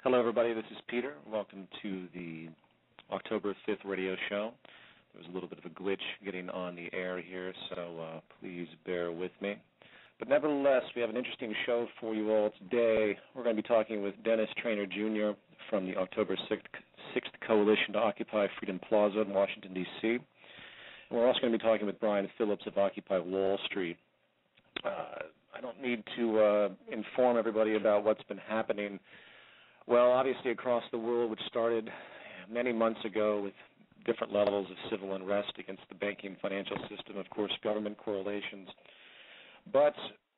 Hello, everybody. This is Peter. Welcome to the October 5th radio show. There was a little bit of a glitch getting on the air here, so please bear with me. But nevertheless, we have an interesting show for you all today. We're going to be talking with Trainor Jr. from the October 6th Coalition to Occupy Freedom Plaza in Washington, D.C. And we're also going to be talking with Phillips of Occupy Wall Street. I don't need to inform everybody about what's been happening. Well, obviously across the world, which started many months ago with different levels of civil unrest against the banking and financial system, of course, government correlations. But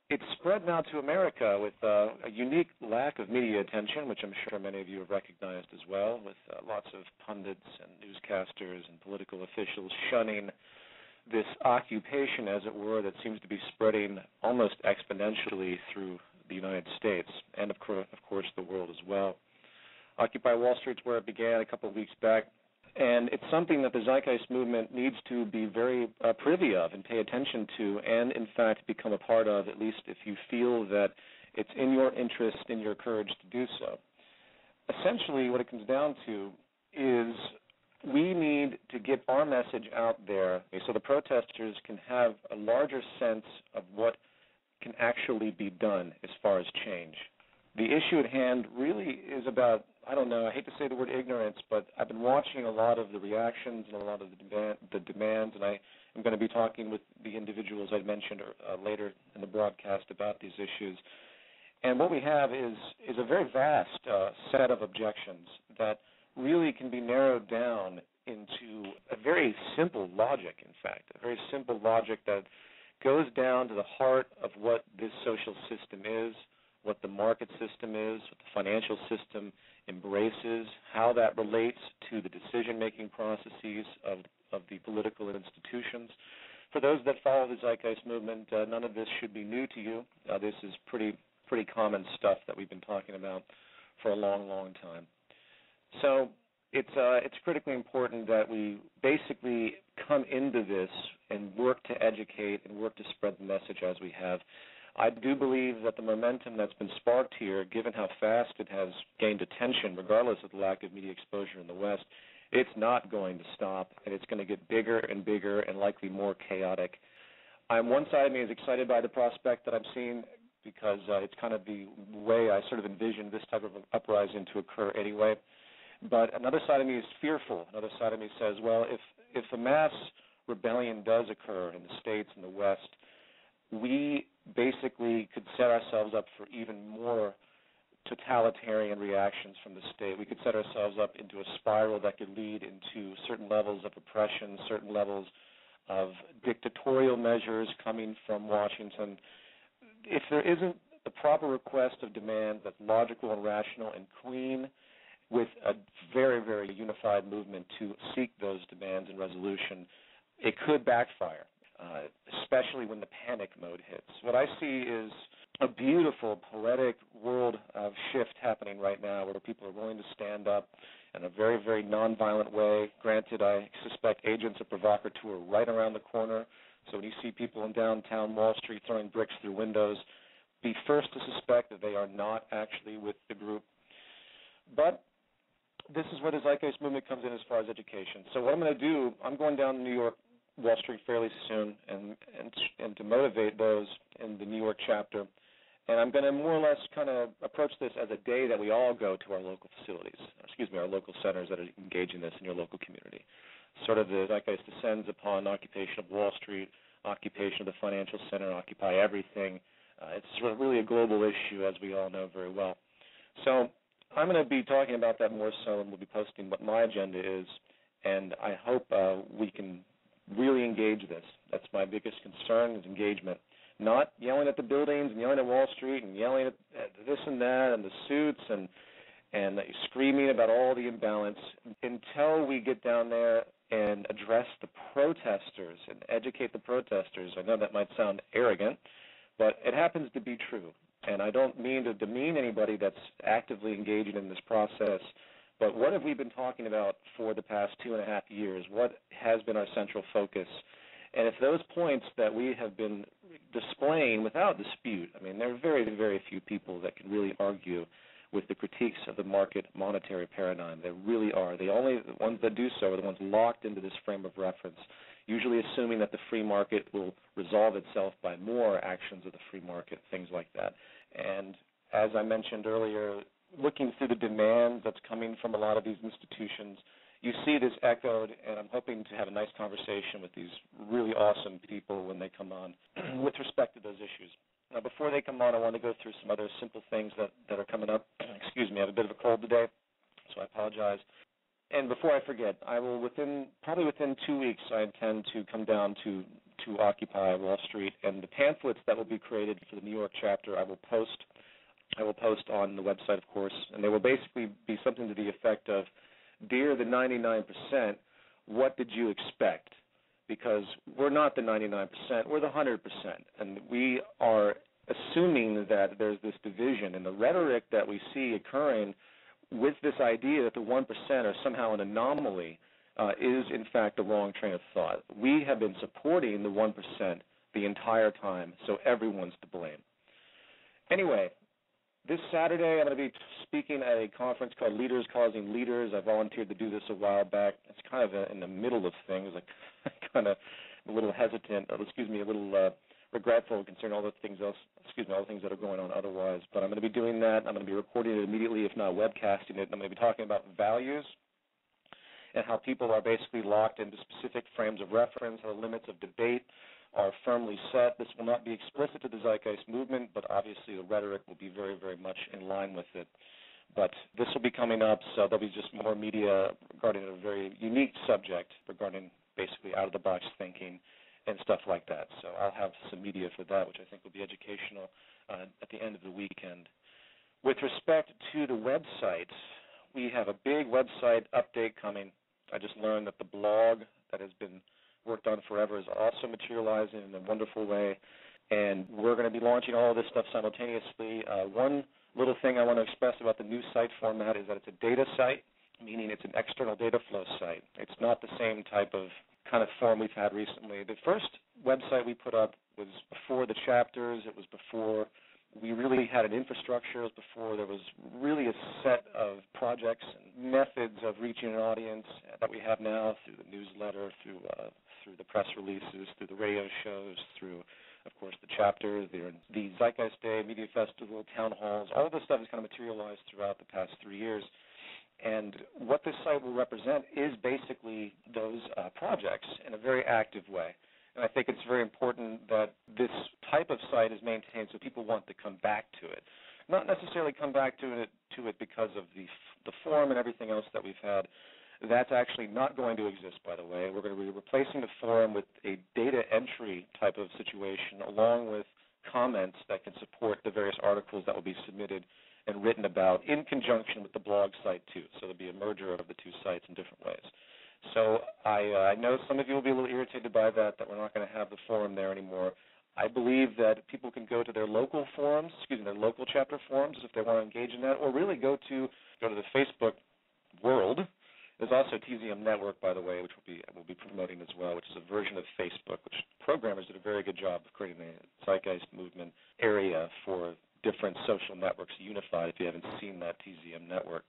it's spread now to America with a unique lack of media attention, which I'm sure many of you have recognized as well, with lots of pundits and newscasters and political officials shunning this occupation, as it were, that seems to be spreading almost exponentially through the United States and, of course, the world as well. Occupy Wall Street's where it began a couple of weeks back, and it's something that the Zeitgeist Movement needs to be very privy of and pay attention to and, in fact, become a part of, at least if you feel that it's in your interest, in your courage to do so. Essentially, what it comes down to is we need to get our message out there so the protesters can have a larger sense of what can actually be done as far as change. The issue at hand really is about, I don't know, I hate to say the word ignorance, but I've been watching a lot of the reactions and a lot of the demands, and I am going to be talking with the individuals I mentioned later in the broadcast about these issues. And what we have is a very vast set of objections that really can be narrowed down into a very simple logic, in fact, a very simple logic that goes down to the heart of what this social system is, what the market system is, what the financial system embraces, how that relates to the decision-making processes of the political institutions. For those that follow the Zeitgeist Movement, none of this should be new to you. This is pretty common stuff that we've been talking about for a long, long time. So it's critically important that we basically come into this and work to educate and work to spread the message as we have. I do believe that the momentum that's been sparked here, given how fast it has gained attention, regardless of the lack of media exposure in the West, it's not going to stop, and it's going to get bigger and bigger and likely more chaotic. One side of me is excited by the prospect that I'm seeing because it's kind of the way I sort of envisioned this type of an uprising to occur anyway. But another side of me is fearful. Another side of me says, well, if a mass rebellion does occur in the States and the West, we basically could set ourselves up for even more totalitarian reactions from the state. We could set ourselves up into a spiral that could lead into certain levels of oppression, certain levels of dictatorial measures coming from Washington. If there isn't the proper request of demand that's logical and rational and clean, with a very, very unified movement to seek those demands and resolution, it could backfire, especially when the panic mode hits. What I see is a beautiful, poetic world of shift happening right now where people are willing to stand up in a very, very nonviolent way. Granted, I suspect agents of provocateur are right around the corner, so when you see people in downtown Wall Street throwing bricks through windows, be first to suspect that they are not actually with the group. But this is where the Zeitgeist Movement comes in as far as education. So what I'm going to do, I'm going down to New York, Wall Street fairly soon, and to motivate those in the New York chapter. And I'm going to more or less kind of approach this as a day that we all go to our local facilities, our local centers that are engaging this in your local community. Sort of the Zeitgeist descends upon occupation of Wall Street, occupation of the financial center, Occupy Everything. It's sort of really a global issue, as we all know very well. So I'm going to be talking about that more so, and we'll be posting what my agenda is, and I hope we can really engage this. That's my biggest concern is engagement. Not yelling at the buildings and yelling at Wall Street and yelling at this and that and the suits and screaming about all the imbalance until we get down there and address the protesters and educate the protesters. I know that might sound arrogant, but it happens to be true. And I don't mean to demean anybody that's actively engaging in this process, but what have we been talking about for the past 2.5 years? What has been our central focus? And if those points that we have been displaying without dispute, I mean, there are very, very few people that can really argue with the critiques of the market monetary paradigm. They really are. The ones that do so are the ones locked into this frame of reference, usually assuming that the free market will resolve itself by more actions of the free market, things like that. And as I mentioned earlier, looking through the demand that's coming from a lot of these institutions, you see this echoed, and I'm hoping to have a nice conversation with these really awesome people when they come on with respect to those issues. Now, before they come on, I want to go through some other simple things that are coming up. Excuse me, I have a bit of a cold today, so I apologize. And before I forget, I will probably within 2 weeks, I intend to come down to Occupy Wall Street, and the pamphlets that will be created for the New York chapter, I will post on the website, of course, and they will basically be something to the effect of, "Dear the 99%, what did you expect?" Because we're not the 99%, we're the 100%, and we are assuming that there's this division, and the rhetoric that we see occurring with this idea that the 1% are somehow an anomaly is, in fact, the wrong train of thought. We have been supporting the 1% the entire time, so everyone's to blame. Anyway, this Saturday I'm going to be speaking at a conference called Leaders Causing Leaders. I volunteered to do this a while back. It's kind of in the middle of things, like kind of a little hesitant, a little regretful concerning all the things that are going on otherwise. But I'm going to be doing that. I'm going to be recording it immediately, if not webcasting it. I'm going to be talking about values and how people are basically locked into specific frames of reference, how the limits of debate are firmly set. This will not be explicit to the Zeitgeist Movement, but obviously the rhetoric will be very, very much in line with it. But this will be coming up, so there'll be just more media regarding a very unique subject regarding basically out-of-the-box thinking and stuff like that. So I'll have some media for that, which I think will be educational at the end of the weekend. With respect to the website, we have a big website update coming. I just learned that the blog that has been worked on forever is also materializing in a wonderful way, and we're going to be launching all of this stuff simultaneously. One little thing I want to express about the new site format is that it's a data site, meaning it's an external data flow site. It's not the same type of kind of form we've had recently. The first website we put up was before the chapters. It was before we really had an infrastructure. It was before there was really a set of projects and methods of reaching an audience that we have now through the newsletter, through the press releases, through the radio shows, through, of course, the chapter, the Zeitgeist Day, Media Festival, town halls. All of this stuff has kind of materialized throughout the past 3 years. And what this site will represent is basically those projects in a very active way. And I think it's very important that this type of site is maintained so people want to come back to it. Not necessarily come back to it because of the forum and everything else that we've had. That's actually not going to exist, by the way. We're going to be replacing the forum with a data entry type of situation, along with comments that can support the various articles that will be submitted and written about in conjunction with the blog site, too. So there'll be a merger of the two sites in different ways. So I know some of you will be a little irritated by that we're not going to have the forum there anymore. I believe that people can go to their local forums, their local chapter forums if they want to engage in that, or really go to the Facebook world. There's also TZM Network, by the way, which we'll be promoting as well, which is a version of Facebook, which programmers did a very good job of creating a Zeitgeist Movement area for different social networks unified, if you haven't seen that TZM Network.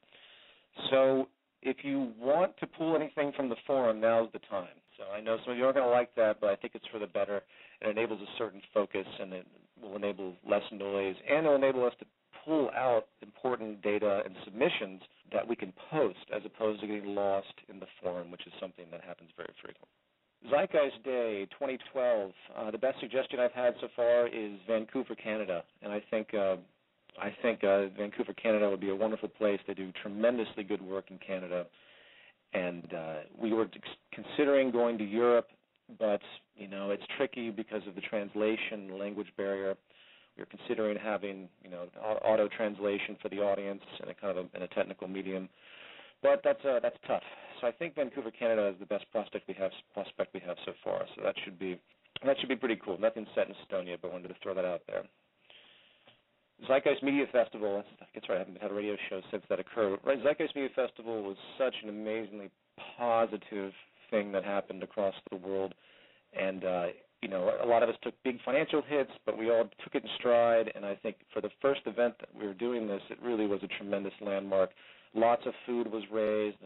So if you want to pull anything from the forum, now's the time. So I know some of you aren't going to like that, but I think it's for the better. It enables a certain focus, and it will enable less noise, and it will enable us to pull out important data and submissions that we can post as opposed to getting lost in the forum, which is something that happens very frequently. Zeitgeist Day 2012, the best suggestion I've had so far is Vancouver, Canada, and I think Vancouver, Canada would be a wonderful place. They do tremendously good work in Canada, and we were considering going to Europe, but it's tricky because of the translation language barrier. We're considering having auto translation for the audience in a kind of in a technical medium, but that's tough. So I think Vancouver, Canada is the best prospect we have so far. So that should be pretty cool. Nothing's set in stone yet, but I wanted to throw that out there. Zeitgeist Media Festival, that's right, I haven't had a radio show since that occurred. Right, Zeitgeist Media Festival was such an amazingly positive thing that happened across the world, and a lot of us took big financial hits, but we all took it in stride, and I think for the first event that we were doing this, it really was a tremendous landmark. Lots of food was raised,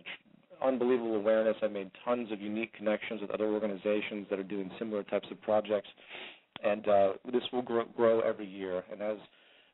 unbelievable awareness. I made tons of unique connections with other organizations that are doing similar types of projects, and this will grow every year. And as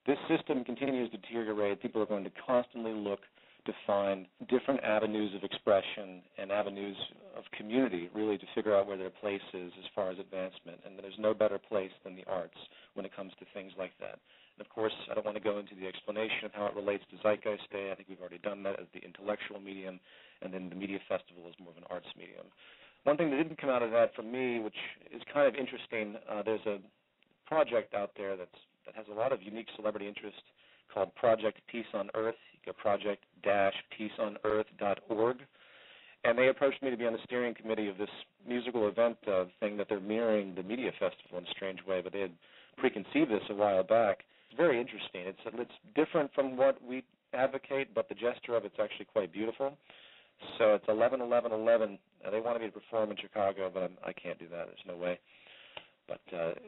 this system continues to deteriorate, people are going to constantly look to find different avenues of expression and avenues of community, really, to figure out where their place is as far as advancement. And there's no better place than the arts when it comes to things like that. And, of course, I don't want to go into the explanation of how it relates to Zeitgeist Day. I think we've already done that as the intellectual medium, and then the media festival is more of an arts medium. One thing that didn't come out of that for me, which is kind of interesting, there's a project out there that has a lot of unique celebrity interest called Project Peace on Earth. You go project-peaceonearth.org. And they approached me to be on the steering committee of this musical event thing that they're mirroring the media festival in a strange way, but they had preconceived this a while back. It's very interesting. It's different from what we advocate, but the gesture of it's actually quite beautiful. So it's 11/11/11. They wanted me to perform in Chicago, but I can't do that. There's no way. But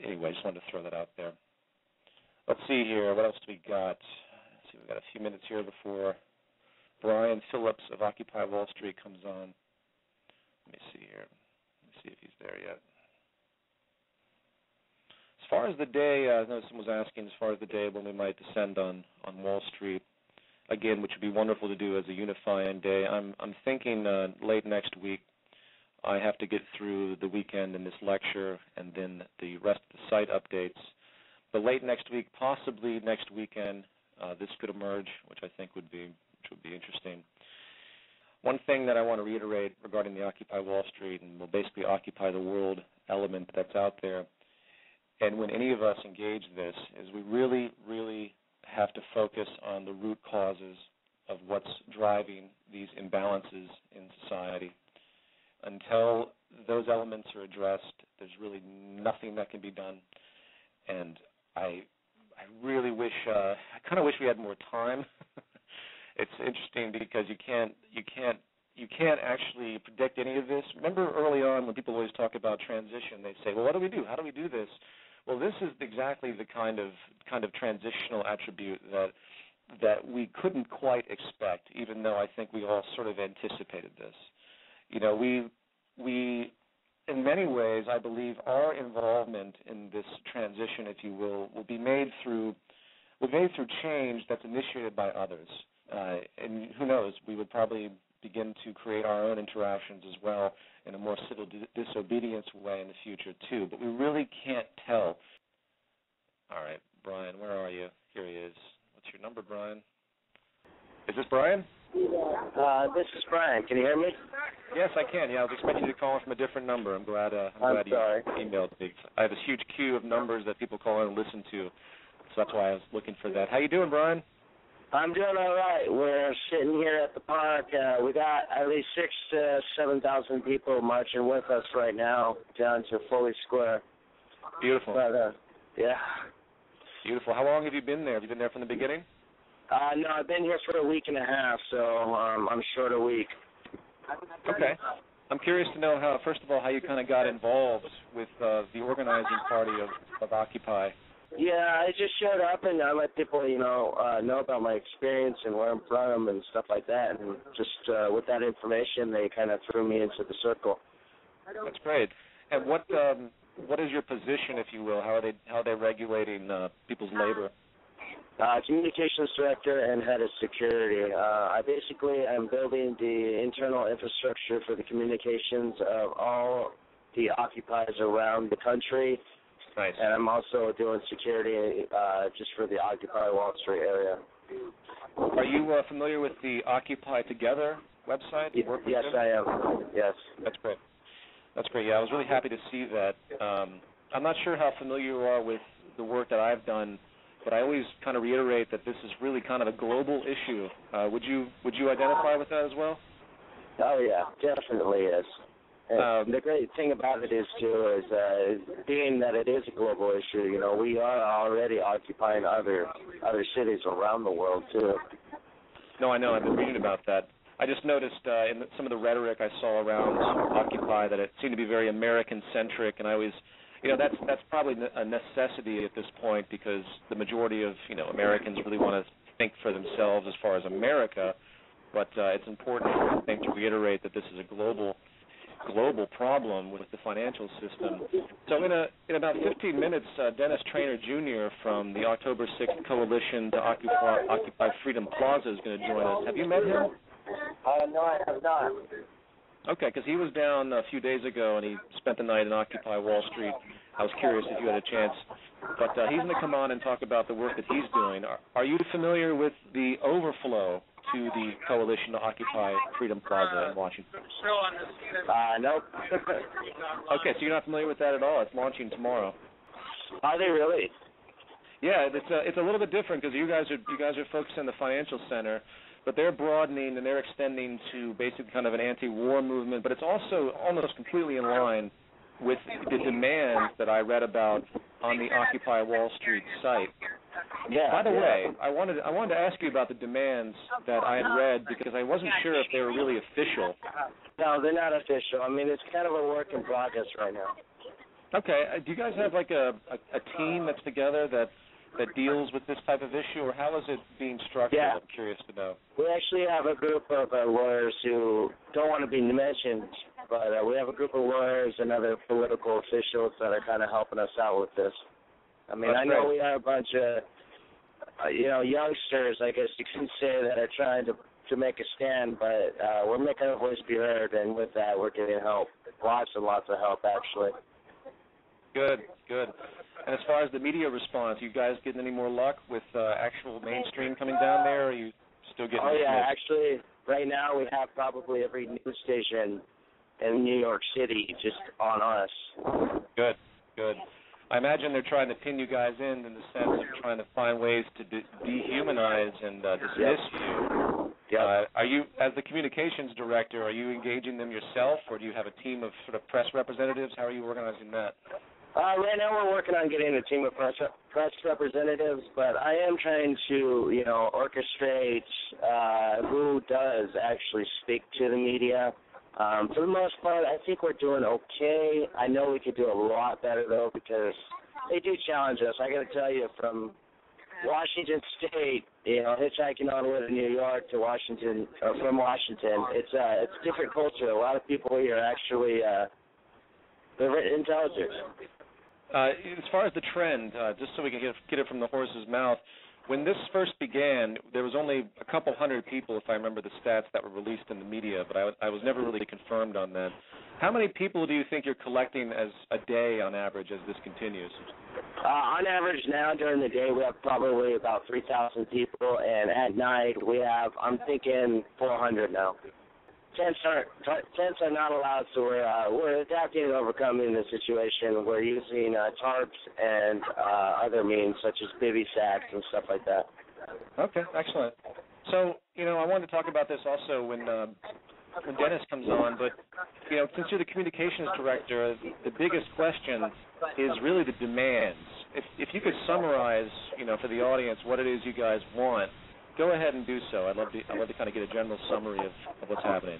anyway, I just wanted to throw that out there. Let's see here. What else do we got? Let's see. We've got a few minutes here before Brian Phillips of Occupy Wall Street comes on. Let me see here. Let me see if he's there yet. As far as the day, I know someone was asking as far as the day when we might descend on Wall Street, again, which would be wonderful to do as a unifying day. I'm thinking late next week. I have to get through the weekend in this lecture and then the rest of the site updates. But late next week, possibly next weekend, this could emerge, which I think would be interesting. One thing that I want to reiterate regarding the Occupy Wall Street and will basically occupy the world element that's out there, and when any of us engage this, is we really, really have to focus on the root causes of what's driving these imbalances in society. Until those elements are addressed, there's really nothing that can be done. And I really wish, I kind of wish we had more time. It's interesting because you can't actually predict any of this. Remember early on when people always talk about transition, they say, well, what do we do? How do we do this? Well, this is exactly the kind of transitional attribute that we couldn't quite expect, even though I think we all sort of anticipated this. We in many ways, I believe, our involvement in this transition, if you will be made through change that's initiated by others. And who knows, we would probably begin to create our own interactions as well in a more civil disobedience way in the future, too. But we really can't tell. All right, Brian, where are you? Here he is. What's your number, Brian? Is this Brian? This is Brian. Can you hear me? Yes, I can. Yeah, I was expecting you to call in from a different number. I'm glad you emailed me. I have this huge queue of numbers that people call in and listen to, so that's why I was looking for that. How you doing, Brian? I'm doing all right. We're sitting here at the park. We got at least 6,000 to 7,000 people marching with us right now down to Foley Square. Beautiful. But, yeah. Beautiful. How long have you been there? Have you been there from the beginning? No, I've been here for a week and a half, so I'm short a week. Okay. I'm curious to know first of all, how you kind of got involved with the organizing party of Occupy. Yeah, I just showed up and I let people, know about my experience and where I'm from and stuff like that. And just with that information, they kind of threw me into the circle. That's great. And what is your position, if you will? How are they regulating people's labor? Communications director and head of security. I basically am building the internal infrastructure for the communications of all the occupiers around the country. Nice. And I'm also doing security just for the Occupy Wall Street area. Are you familiar with the Occupy Together website? Yes, I am. Yes. That's great. That's great. Yeah, I was really happy to see that. I'm not sure how familiar you are with the work that I've done, but I always kind of reiterate that this is really kind of a global issue. Would you identify with that as well? Oh, yeah, definitely is. The great thing about it is, too, is being that it is a global issue, we are already occupying other cities around the world, too. No, I know. I've been reading about that. I just noticed in some of the rhetoric I saw around Occupy that it seemed to be very American-centric, and I always, that's probably a necessity at this point because the majority of Americans really want to think for themselves as far as America, but it's important, I think, to reiterate that this is a global problem with the financial system. So in about 15 minutes, Dennis Trainor Jr. from the October 6th Coalition to Occupy Freedom Plaza is going to join us. Have you met him? No, I have not. Okay, because he was down a few days ago and he spent the night in Occupy Wall Street. I was curious if you had a chance. But he's going to come on and talk about the work that he's doing. Are you familiar with the overflow to the Coalition to Occupy Freedom Plaza in Washington? Nope. Okay, so you're not familiar with that at all. It's launching tomorrow. Are they really? Yeah, it's a little bit different because you guys are focused on the financial center, but they're broadening and they're extending to basically kind of an anti-war movement, but it's also almost completely in line with the demands that I read about on the Occupy Wall Street site. Yeah. By the way, I wanted to ask you about the demands that I had read because I wasn't sure if they were really official. No, they're not official. I mean, it's kind of a work in progress right now. Okay. Do you guys have like a team that's together that deals with this type of issue, or how is it being structured? Yeah. I'm curious to know. We actually have a group of lawyers who don't want to be mentioned, but we have a group of lawyers and other political officials that are kind of helping us out with this. I mean, That's I know great. we are a bunch of, youngsters, I guess you can say, that are trying to make a stand, but we're making our voice be heard, and with that, we're getting help, lots and lots of help, actually. Good. And as far as the media response, you guys getting any more luck with actual mainstream coming down there, or are you still getting Oh, yeah, dismissed? actually, right now we have probably every news station in New York City just on us. Good. I imagine they're trying to pin you guys in the sense of trying to find ways to dehumanize and dismiss you. Yep. Are you, as the communications director, are you engaging them yourself, or do you have a team of sort of press representatives? How are you organizing that? Right now we're working on getting a team of press representatives, but I am trying to, orchestrate who does actually speak to the media. For the most part, I think we're doing okay. I know we could do a lot better, though, because they do challenge us. I got to tell you, from Washington State, hitchhiking on the way to New York to Washington, from Washington, it's a different culture. A lot of people here actually they're intelligent. As far as the trend, just so we can get it from the horse's mouth, when this first began, there was only a couple hundred people, if I remember the stats, that were released in the media, but I was never really confirmed on that. How many people do you think you're collecting as a day on average as this continues? On average now, during the day, we have probably about 3,000 people, and at night we have, I'm thinking, 400 now. Tents are not allowed, so we're adapting and overcoming the situation. We're using tarps and other means such as bivy sacks and stuff like that. Okay, excellent. So, I wanted to talk about this also when Dennis comes on, but, since you're the communications director, the biggest question is really the demands. If you could summarize, for the audience what it is you guys want, go ahead and do so. I'd love to kind of get a general summary of what's happening.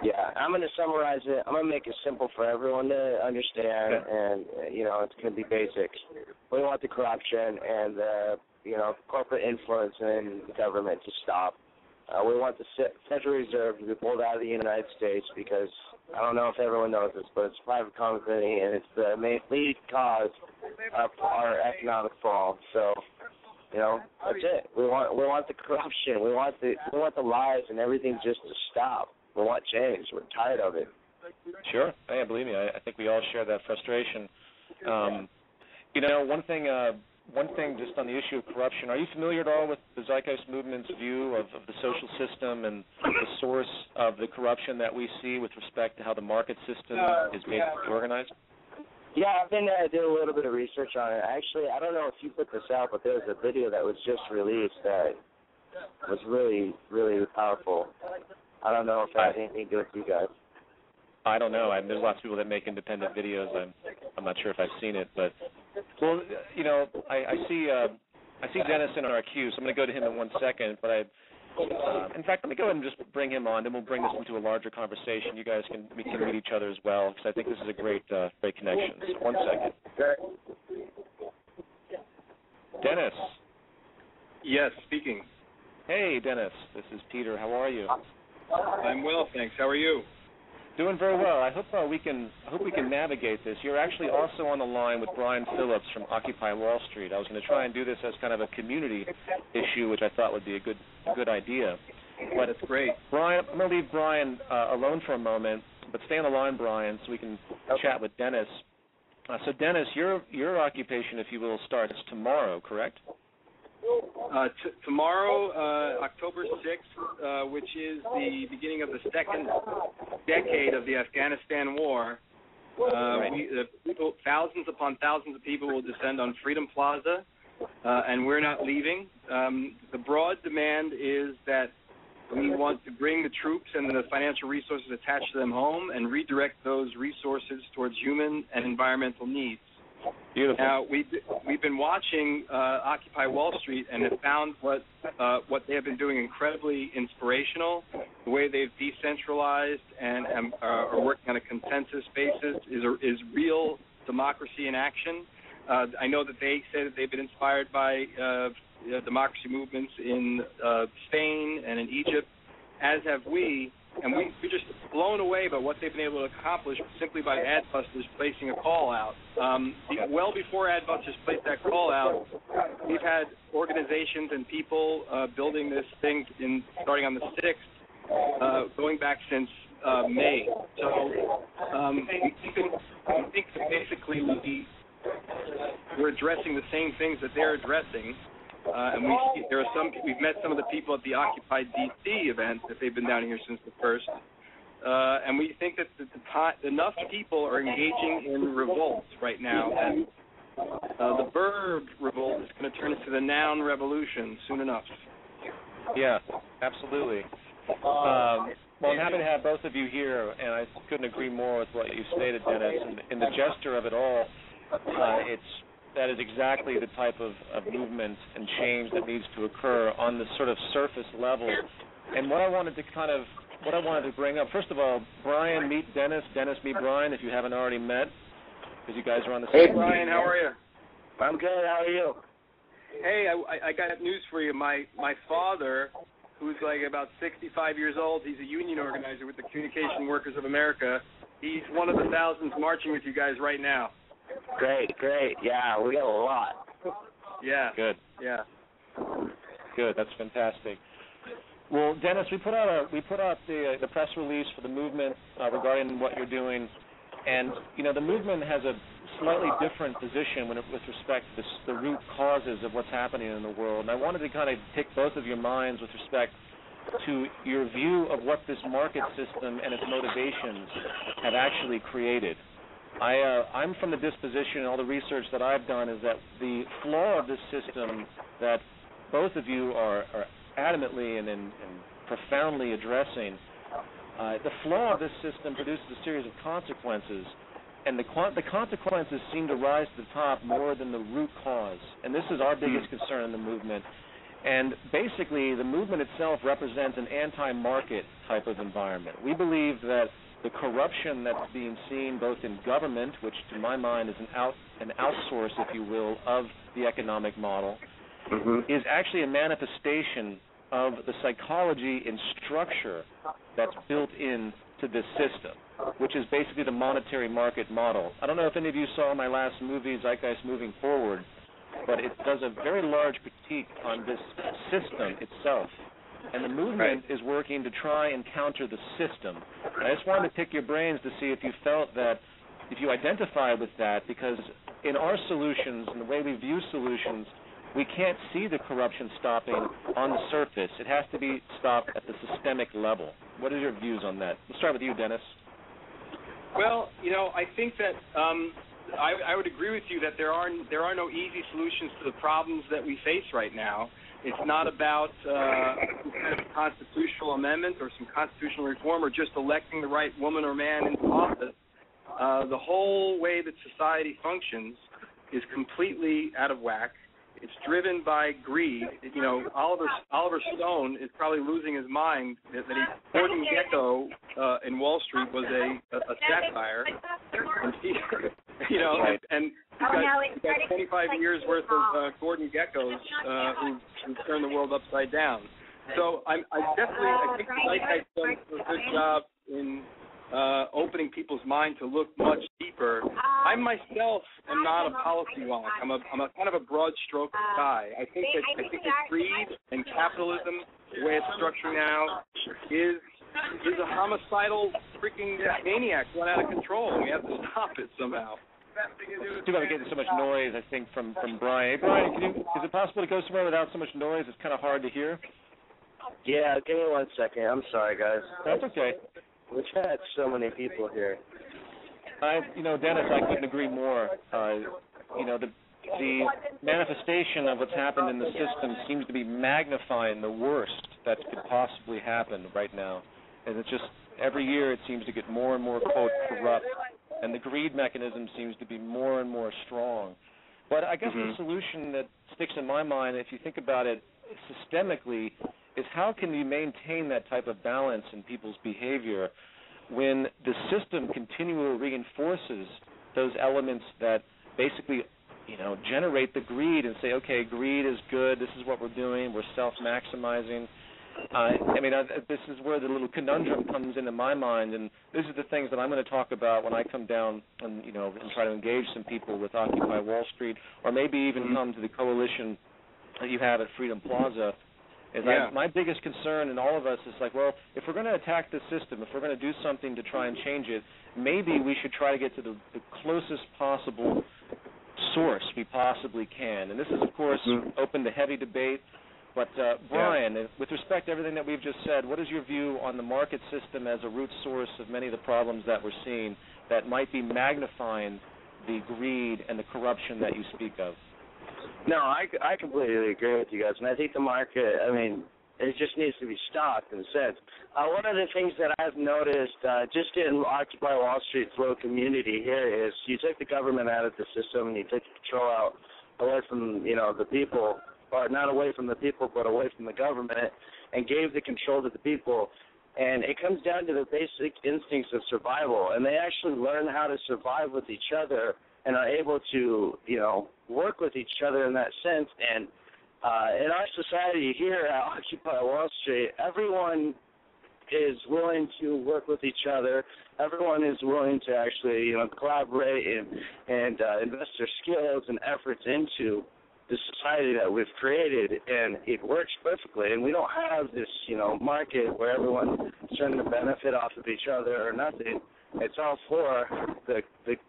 Yeah, I'm going to summarize it. I'm going to make it simple for everyone to understand, and, it's going to be basic. We want the corruption and the, corporate influence in the government to stop. We want the Federal Reserve to be pulled out of the United States because, I don't know if everyone knows this, but it's a private company, and it's the main lead cause of our economic fall. So, that's it. We want the corruption. We want the lies and everything just to stop. We want change. We're tired of it. Sure. Yeah, believe me, I think we all share that frustration. One thing just on the issue of corruption, are you familiar at all with the Zeitgeist Movement's view of the social system and the source of the corruption that we see with respect to how the market system is basically organized? Yeah, I've been doing a little bit of research on it. Actually, I don't know if you put this out, but there's a video that was just released that was really, really powerful. I don't know if it has anything to do with you guys. I don't know. There's lots of people that make independent videos. I'm not sure if I've seen it, but I see Dennis in our queue, so I'm going to go to him in 1 second. But In fact, let me go ahead and just bring him on, then we'll bring this into a larger conversation. You guys can meet each other as well, because I think this is a great connection. So 1 second. Dennis. Yes, speaking. Hey, Dennis. This is Peter. How are you? I'm well, thanks. How are you? Doing very well. I hope we can navigate this. You're actually also on the line with Brian Phillips from Occupy Wall Street. I was going to try and do this as kind of a community issue, which I thought would be a good idea. But that's great. Brian, I'm going to leave Brian alone for a moment, but stay on the line, Brian, so we can chat with Dennis. So, Dennis, your occupation, if you will, starts tomorrow, correct? Tomorrow, October 6th, which is the beginning of the second decade of the Afghanistan War, thousands upon thousands of people will descend on Freedom Plaza, and we're not leaving. The broad demand is that we want to bring the troops and the financial resources attached to them home and redirect those resources towards human and environmental needs. Beautiful. Now, we've been watching Occupy Wall Street and have found what they have been doing incredibly inspirational. The way they've decentralized and are working on a consensus basis is real democracy in action. I know that they say that they've been inspired by democracy movements in Spain and in Egypt, as have we. And we're just blown away by what they've been able to accomplish simply by Adbusters placing a call out. Well before Adbusters placed that call out, we've had organizations and people building this thing starting on the 6th, going back since May. So I think that basically we're addressing the same things that they're addressing. And we've met some of the people at the Occupy DC event that they've been down here since the first, and we think that enough people are engaging in revolt right now, and the verb revolt is going to turn into the noun revolution soon enough. Yeah, absolutely. Well, I'm happy to have both of you here, and I couldn't agree more with what you stated, Dennis. And in the gesture of it all, that is exactly the type of movement and change that needs to occur on the sort of surface level. And what I wanted to bring up, first of all, Brian, meet Dennis. Dennis, meet Brian, if you haven't already met, because you guys are on the same. Hey, Brian, how are you? I'm good. How are you? Hey, I got news for you. My father, who's like about 65 years old, he's a union organizer with the Communication Workers of America. He's one of the thousands marching with you guys right now. Great. Yeah, we got a lot. Yeah. Good. Yeah. Good. That's fantastic. Well, Dennis, we put out the press release for the movement regarding what you're doing, and the movement has a slightly different position with respect to the root causes of what's happening in the world. And I wanted to kind of pick both of your minds with respect to your view of what this market system and its motivations have actually created. I'm from the disposition, and all the research that I've done is that the flaw of this system that both of you are adamantly and profoundly addressing, the flaw of this system produces a series of consequences, and the consequences seem to rise to the top more than the root cause. And this is our biggest concern in the movement. And basically, the movement itself represents an anti-market type of environment. We believe that the corruption that's being seen both in government, which to my mind is an outsource, if you will, of the economic model, is actually a manifestation of the psychology and structure that's built into this system, which is basically the monetary market model. I don't know if any of you saw my last movie, Zeitgeist Moving Forward, but it does a very large critique on this system itself. And the movement is working to try and counter the system. And I just wanted to pick your brains to see if you felt that, if you identify with that, because in our solutions and the way we view solutions, we can't see the corruption stopping on the surface. It has to be stopped at the systemic level. What are your views on that? We'll start with you, Dennis. Well, I think that I would agree with you that there are no easy solutions to the problems that we face right now. It's not about some kind of constitutional amendment or some constitutional reform or just electing the right woman or man into office. The whole way that society functions is completely out of whack. It's driven by greed. You know, Oliver Stone is probably losing his mind that Gordon Gekko in Wall Street was a satire, and you know, and he's got 25 years worth of Gordon Gekkos who turned the world upside down. So I think Zeitgeist done a good job in opening people's mind to look much deeper. I myself am not a policy wonk. I'm a kind of a broad stroke guy. I think that greed and capitalism, the way it's structured now, is a homicidal freaking maniac run out of control, and we have to stop it somehow. Too bad we're getting so much noise, I think, from Brian. Hey, Brian, is it possible to go somewhere without so much noise? It's kind of hard to hear. Yeah, give me 1 second. I'm sorry, guys. That's okay. We've had so many people here. Dennis, I couldn't agree more. The manifestation of what's happened in the system seems to be magnifying the worst that could possibly happen right now. And it's just every year it seems to get more and more, quote, corrupt, and the greed mechanism seems to be more and more strong. But I guess the solution that sticks in my mind, if you think about it systemically, is how can you maintain that type of balance in people's behavior when the system continually reinforces those elements that basically, generate the greed and say, okay, greed is good, this is what we're doing, we're self-maximizing. This is where the little conundrum comes into my mind, and these are the things that I'm going to talk about when I come down and try to engage some people with Occupy Wall Street, or maybe even come to the coalition that you have at Freedom Plaza. My biggest concern in all of us is like, well, if we're going to attack the system, if we're going to do something to try and change it, maybe we should try to get to the closest possible source we possibly can. And this is, of course, open to heavy debate. But, Brian, with respect to everything that we've just said, what is your view on the market system as a root source of many of the problems that we're seeing that might be magnifying the greed and the corruption that you speak of? No, I completely agree with you guys, and I think the market, it just needs to be stopped in a sense. One of the things that I've noticed just in Occupy Wall Street's little community here is you took the government out of the system and you took control out away from, the people, or not away from the people, but away from the government, and gave the control to the people. And it comes down to the basic instincts of survival, and they actually learn how to survive with each other and are able to, work with each other in that sense. And in our society here at Occupy Wall Street, everyone is willing to work with each other. Everyone is willing to actually, collaborate and invest their skills and efforts into the society that we've created, and it works perfectly. And we don't have this, market where everyone's trying to benefit off of each other or nothing. It's all for the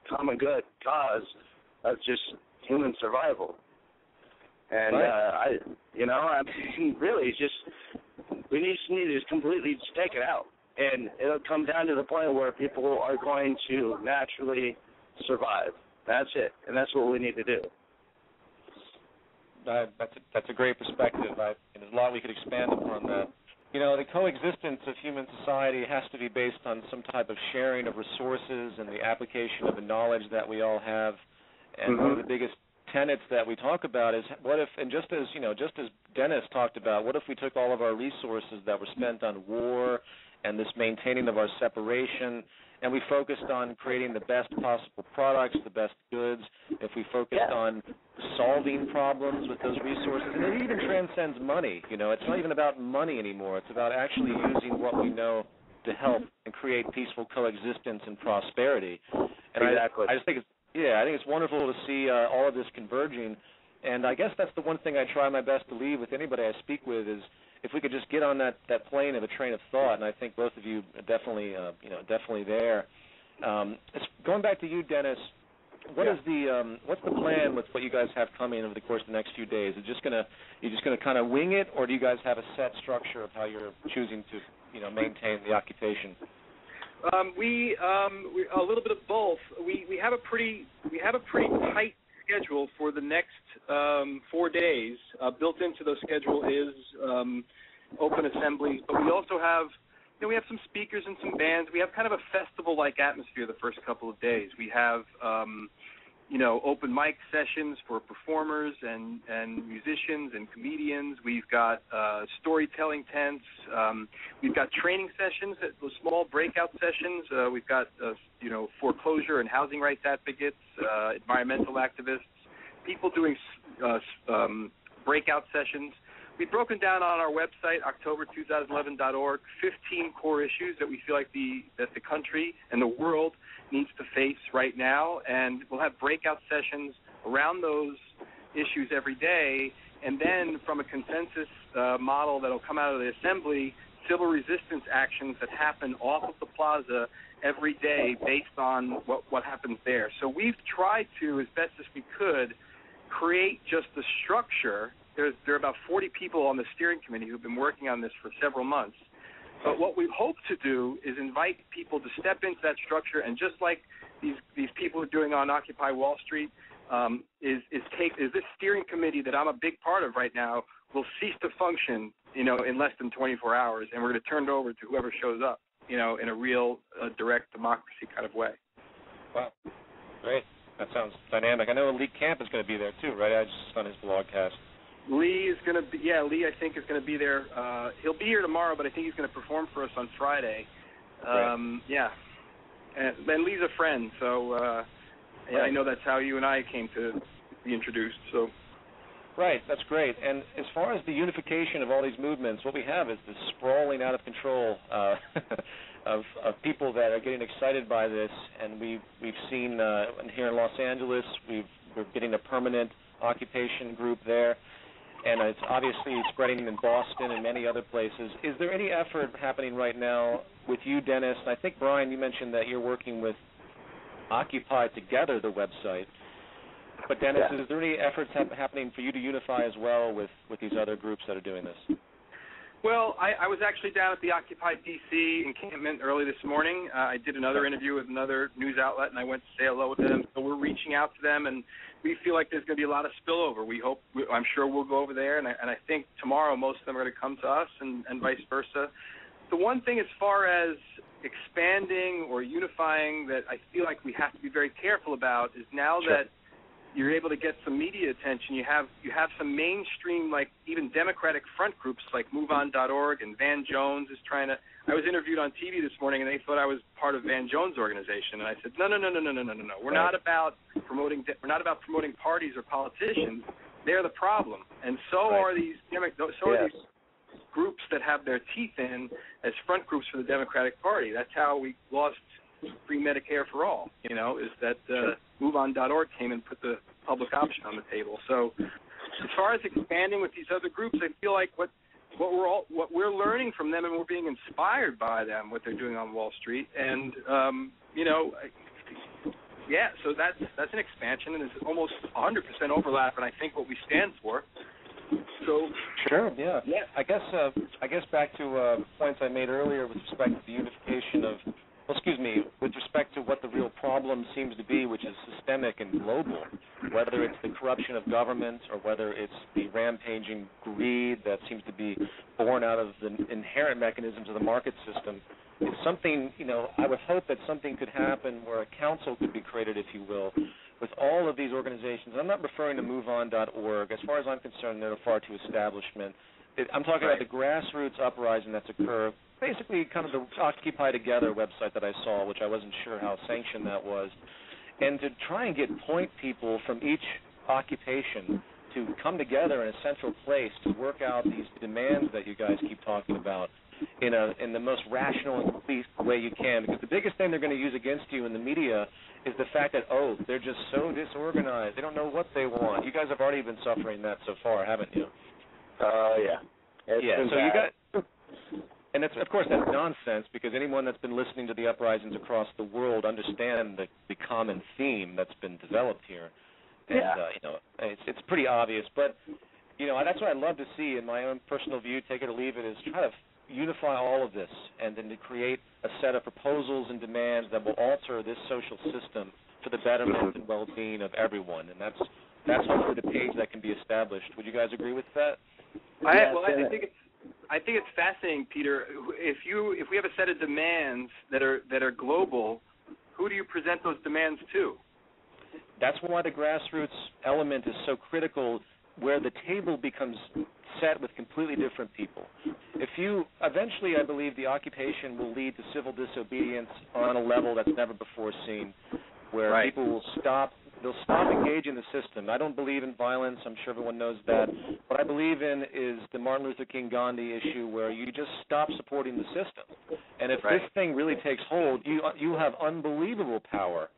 common good cause of just human survival. And really, we need to just completely just take it out, and it'll come down to the point where people are going to naturally survive. That's it, and that's what we need to do. That's a great perspective. There's a lot we could expand upon that. The coexistence of human society has to be based on some type of sharing of resources and the application of the knowledge that we all have. And one of the biggest tenets that we talk about is what if, and just as Dennis talked about, what if we took all of our resources that were spent on war and this maintaining of our separation, and we focused on creating the best possible products, the best goods, if we focused on solving problems with those resources, and it even transcends money. It's not even about money anymore. It's about actually using what we know to help and create peaceful coexistence and prosperity. And exactly. I just think it's wonderful to see all of this converging. And I guess that's the one thing I try my best to leave with anybody I speak with is if we could just get on that plane of a train of thought, and I think both of you are definitely there. Going back to you, Dennis, what's the plan with what you guys have coming over the course of the next few days? You're just gonna kind of wing it, or do you guys have a set structure of how you're choosing to maintain the occupation? We a little bit of both. We have a pretty tight schedule for the next 4 days. Built into the schedule is open assemblies, but we also have we have some speakers and some bands. We have kind of a festival-like atmosphere the first couple of days. We have open mic sessions for performers and musicians and comedians. We've got storytelling tents. We've got training sessions, small breakout sessions. We've got foreclosure and housing rights advocates, environmental activists, people doing breakout sessions. We've broken down on our website, October2011.org, 15 core issues that we feel like that the country and the world needs to face right now, and we'll have breakout sessions around those issues every day, and then from a consensus model that will come out of the Assembly, civil resistance actions that happen off of the Plaza every day based on what happens there. So we've tried to, as best as we could, create just the structure. There are about 40 people on the steering committee who've been working on this for several months. But what we hope to do is invite people to step into that structure, and just like these people are doing on Occupy Wall Street, is this steering committee that I'm a big part of right now will cease to function, in less than 24 hours, and we're going to turn it over to whoever shows up, in a real direct democracy kind of way. Wow, great. That sounds dynamic. I know Lee Camp is going to be there too, right? I just on his blogcast. Lee is going to be, Lee I think is going to be there. He'll be here tomorrow, but I think he's going to perform for us on Friday. Yeah. And Lee's a friend, so I know that's how you and I came to be introduced. So. Right, that's great. And as far as the unification of all these movements, what we have is this sprawling out of control of people that are getting excited by this. And we've seen here in Los Angeles, we're getting a permanent occupation group there. And it's obviously spreading in Boston and many other places. Is there any effort happening right now with you, Dennis? And I think, Brian, you mentioned that you're working with Occupy Together, the website. But, Dennis, is there any efforts happening for you to unify as well with these other groups that are doing this? Well, I was actually down at the Occupy D.C. encampment early this morning. I did another interview with another news outlet, and I went to say hello to them. So we're reaching out to them, and we feel like there's going to be a lot of spillover. I'm sure we'll go over there, and I think tomorrow most of them are going to come to us and vice versa. The one thing as far as expanding or unifying that I feel like we have to be very careful about is now that you're able to get some media attention, you have some mainstream, like even Democratic front groups like MoveOn.org, and Van Jones is trying to. I was interviewed on TV this morning, and they thought I was part of Van Jones' organization, and I said, no. We're not about promoting parties or politicians. They're the problem, and so are these these groups that have their teeth in as front groups for the Democratic Party. That's how we lost free Medicare for all. Is that MoveOn.org came and put the public option on the table. So, as far as expanding with these other groups, I feel like what we're learning from them, and we're being inspired by them, what they're doing on Wall Street, and so that's an expansion, and it's almost 100% overlap, and I think what we stand for. So sure, yeah. I guess back to points I made earlier with respect to the unification of. With respect to what the real problem seems to be, which is systemic and global, whether it's the corruption of government or whether it's the rampaging greed that seems to be born out of the inherent mechanisms of the market system, it's something, I would hope that something could happen where a council could be created, if you will, with all of these organizations. I'm not referring to MoveOn.org. As far as I'm concerned, they're far too establishment. I'm talking about the grassroots uprising that's occurred. Basically kind of the Occupy Together website that I saw, which I wasn't sure how sanctioned that was, and to try and get point people from each occupation to come together in a central place to work out these demands that you guys keep talking about in the most rational and complete way you can. Because the biggest thing they're going to use against you in the media is the fact that, they're just so disorganized. They don't know what they want. You guys have already been suffering that so far, haven't you? Yeah. So you got... And of course, that's nonsense, because anyone that's been listening to the uprisings across the world understand the common theme that's been developed here. And, it's pretty obvious. But, that's what I'd love to see in my own personal view, take it or leave it, is try to unify all of this and then to create a set of proposals and demands that will alter this social system for the betterment and well-being of everyone. And that's hopefully the page that can be established. Would you guys agree with that? I think it's fascinating, Peter. If we have a set of demands that are global, who do you present those demands to? that's why the grassroots element is so critical, where the table becomes set with completely different people. Eventually, I believe the occupation will lead to civil disobedience on a level that's never before seen, where people will they'll stop engaging the system. I don't believe in violence. I'm sure everyone knows that. What I believe in is the Martin Luther King Gandhi issue, where you just stop supporting the system. And if this thing really takes hold, you have unbelievable power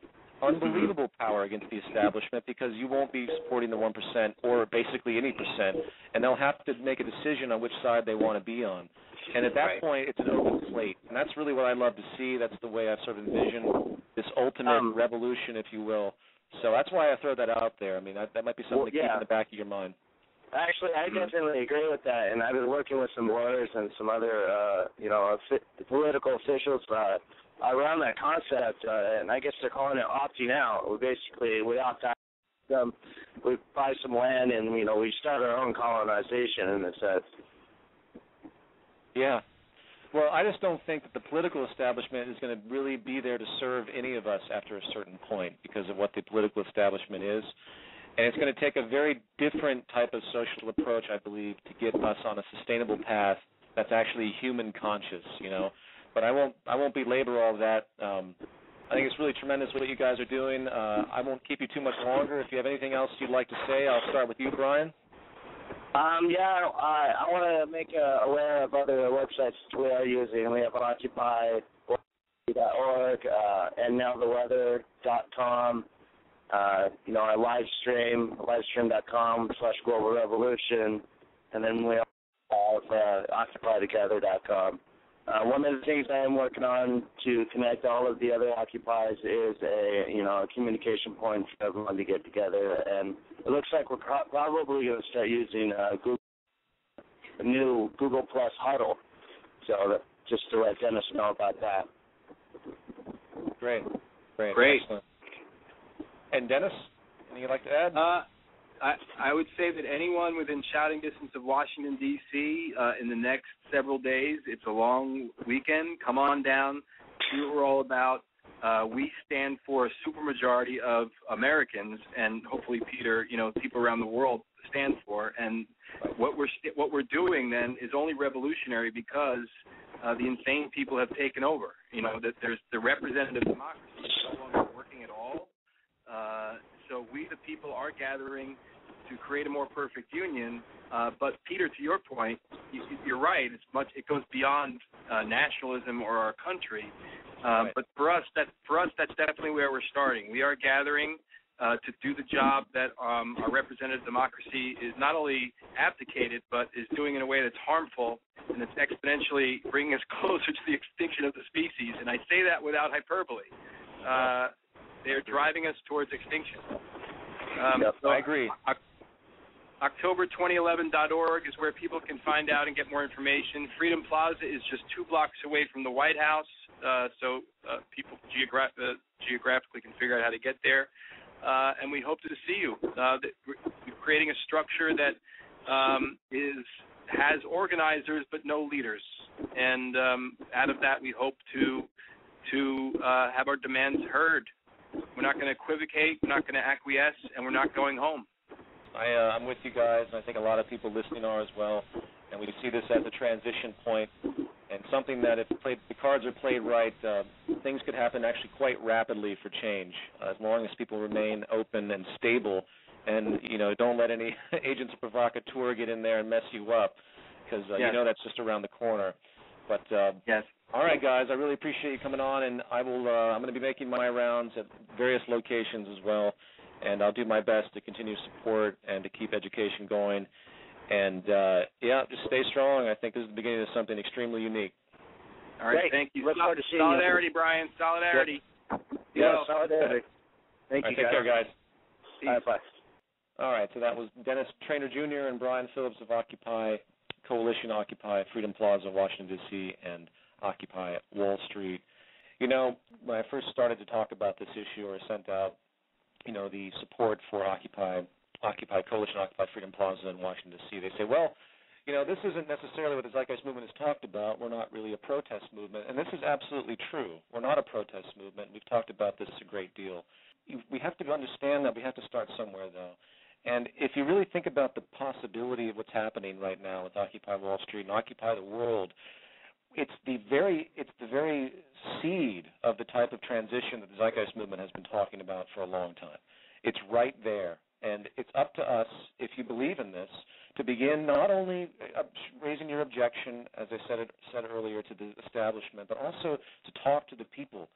against the establishment, because you won't be supporting the 1% or basically any percent, and they'll have to make a decision on which side they want to be on. And at that point, it's an open slate, and that's really what I love to see. That's the way I've sort of envisioned this ultimate revolution, if you will. So that's why I throw that out there. I mean, that might be something to keep in the back of your mind. Actually, I definitely agree with that, and I've been working with some lawyers and some other, political officials around that concept, and I guess they're calling it opting out. We opt out. We buy some land, and we start our own colonization in a sense. Yeah. Well, I just don't think that the political establishment is going to really be there to serve any of us after a certain point, because of what the political establishment is. And it's going to take a very different type of social approach, I believe, to get us on a sustainable path that's actually human conscious, But I won't belabor all of that. I think it's really tremendous what you guys are doing. I won't keep you too my longer. If you have anything else you'd like to say, I'll start with you, Brian. I want to make aware of other websites we are using. We have occupy.org, and nowtheweather.com. Our livestream.com/Global Revolution, and then we have occupytogether.com. One of the things I am working on to connect all of the other occupies is a communication point for everyone to get together, and it looks like we're probably going to start using the new Google Plus Huddle. So just to let Dennis know about that. Great. Excellent. And Dennis, anything you'd like to add? I would say that anyone within shouting distance of Washington, D.C., in the next several days, it's a long weekend, come on down, see what we're all about. We stand for a supermajority of Americans, and hopefully, Peter, people around the world stand for. And what we're doing then is only revolutionary because the insane people have taken over. That there's the representative democracy is no longer working at all. So we, the people, are gathering to create a more perfect union. But Peter, to your point, you're right. It goes beyond nationalism or our country. But for us, that's definitely where we're starting. We are gathering to do the job that our representative democracy is not only abdicated, but is doing in a way that's harmful and that's exponentially bringing us closer to the extinction of the species. And I say that without hyperbole. They're driving us towards extinction. So I agree. October2011.org is where people can find out and get more information. Freedom Plaza is just 2 blocks away from the White House, so people geographically can figure out how to get there. And we hope to see you. We're creating a structure that has organizers but no leaders. And out of that, we hope to have our demands heard. We're not going to equivocate, we're not going to acquiesce, and we're not going home. I'm with you guys, and I think a lot of people listening are as well. And we see this as a transition point, and something that if the cards are played right, things could happen actually quite rapidly for change, as long as people remain open and stable, and don't let any agents of provocateur get in there and mess you up, because that's just around the corner. But yes. All right, guys, I really appreciate you coming on, and I'm going to be making my rounds at various locations as well, and I'll do my best to continue support and to keep education going. And, just stay strong. I think this is the beginning of something extremely unique. All right, thank you. Look forward to seeing Solidarity, Brian. Solidarity. Yeah, solidarity. Thank you, guys. Take care, guys. All right, bye. All right, so that was Dennis Trainor Jr. and Brian Phillips of Occupy, Coalition Occupy, Freedom Plaza, Washington, D.C., and Occupy Wall Street. When I first started to talk about this issue or sent out, the support for Occupy, Coalition Occupy, Freedom Plaza in Washington, D.C., they say, well, this isn't necessarily what the Zeitgeist Movement has talked about. We're not really a protest movement. And this is absolutely true. We're not a protest movement. We've talked about this a great deal. we have to understand that we have to start somewhere, though. And if you really think about the possibility of what's happening right now with Occupy Wall Street and Occupy the World, it's the very seed of the type of transition that the Zeitgeist Movement has been talking about for a long time. It's right there, and it's up to us, if you believe in this, to begin not only raising your objection, as I said earlier, to the establishment, but also to talk to the people.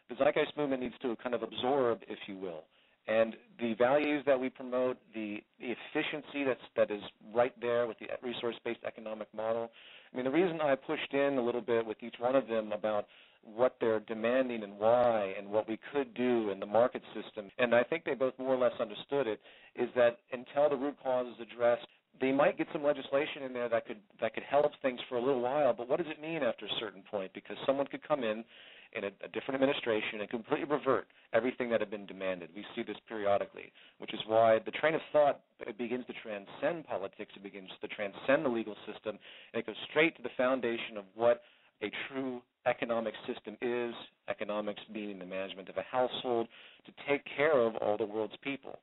The Zeitgeist Movement needs to kind of absorb, if you will, and the values that we promote, the efficiency that is right there with the resource-based economic model. I mean, the reason I pushed in a little bit with each one of them about what they're demanding and why and what we could do in the market system, and I think they both more or less understood it, is that until the root cause is addressed, they might get some legislation in there that could help things for a little while, but what does it mean after a certain point? Because someone could come in a different administration and completely revert everything that had been demanded. We see this periodically, which is why the train of thought begins to transcend politics. It begins to transcend the legal system, and it goes straight to the foundation of what a true economic system is, economics meaning the management of a household, to take care of all the world's people,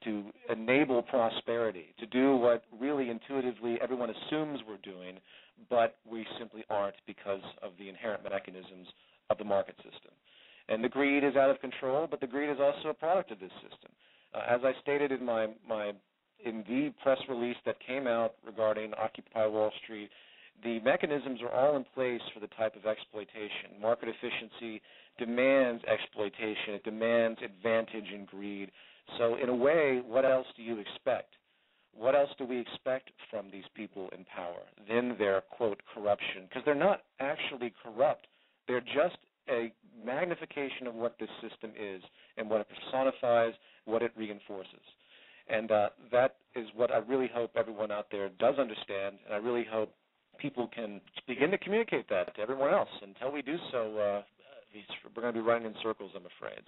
to enable prosperity, to do what really intuitively everyone assumes we're doing, but we simply aren't because of the inherent mechanisms of the market system. And the greed is out of control, but the greed is also a product of this system. As I stated in the press release that came out regarding Occupy Wall Street, the mechanisms are all in place for the type of exploitation. Market efficiency demands exploitation. It demands advantage and greed. So in a way, what else do you expect? What else do we expect from these people in power than their, quote, corruption? Because they're not actually corrupt. They're just a magnification of what this system is and what it personifies, what it reinforces. And that is what I really hope everyone out there does understand, and I really hope people can begin to communicate that to everyone else. Until we do so, we're going to be running in circles, I'm afraid.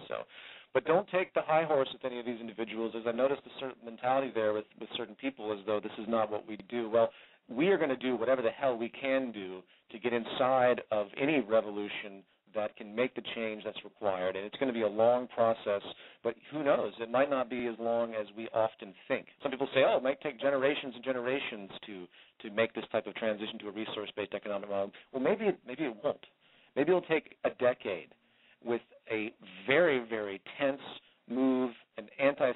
But don't take the high horse with any of these individuals, as I noticed a certain mentality there with certain people as though this is not what we do. Well, we are going to do whatever the hell we can do to get inside of any revolution that can make the change that's required. And it's going to be a long process, but who knows? It might not be as long as we often think. Some people say, it might take generations and generations to make this type of transition to a resource-based economic model. Well, maybe it won't. Maybe it'll take a decade with a very, very tense move, a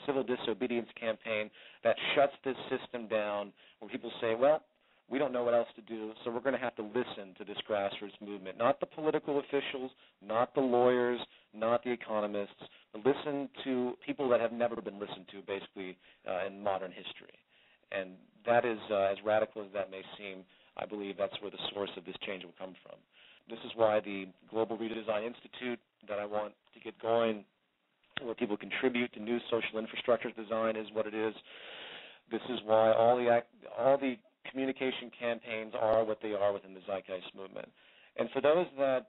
civil disobedience campaign that shuts this system down, where people say, well, we don't know what else to do, so we're going to have to listen to this grassroots movement. Not the political officials, not the lawyers, not the economists, but listen to people that have never been listened to, basically, in modern history. And that is, as radical as that may seem, I believe that's where the source of this change will come from. This is why the Global Redesign Institute that I want to get going, where people contribute to new social infrastructure design, is what it is. This is why all the communication campaigns are what they are within the Zeitgeist Movement. And for those that,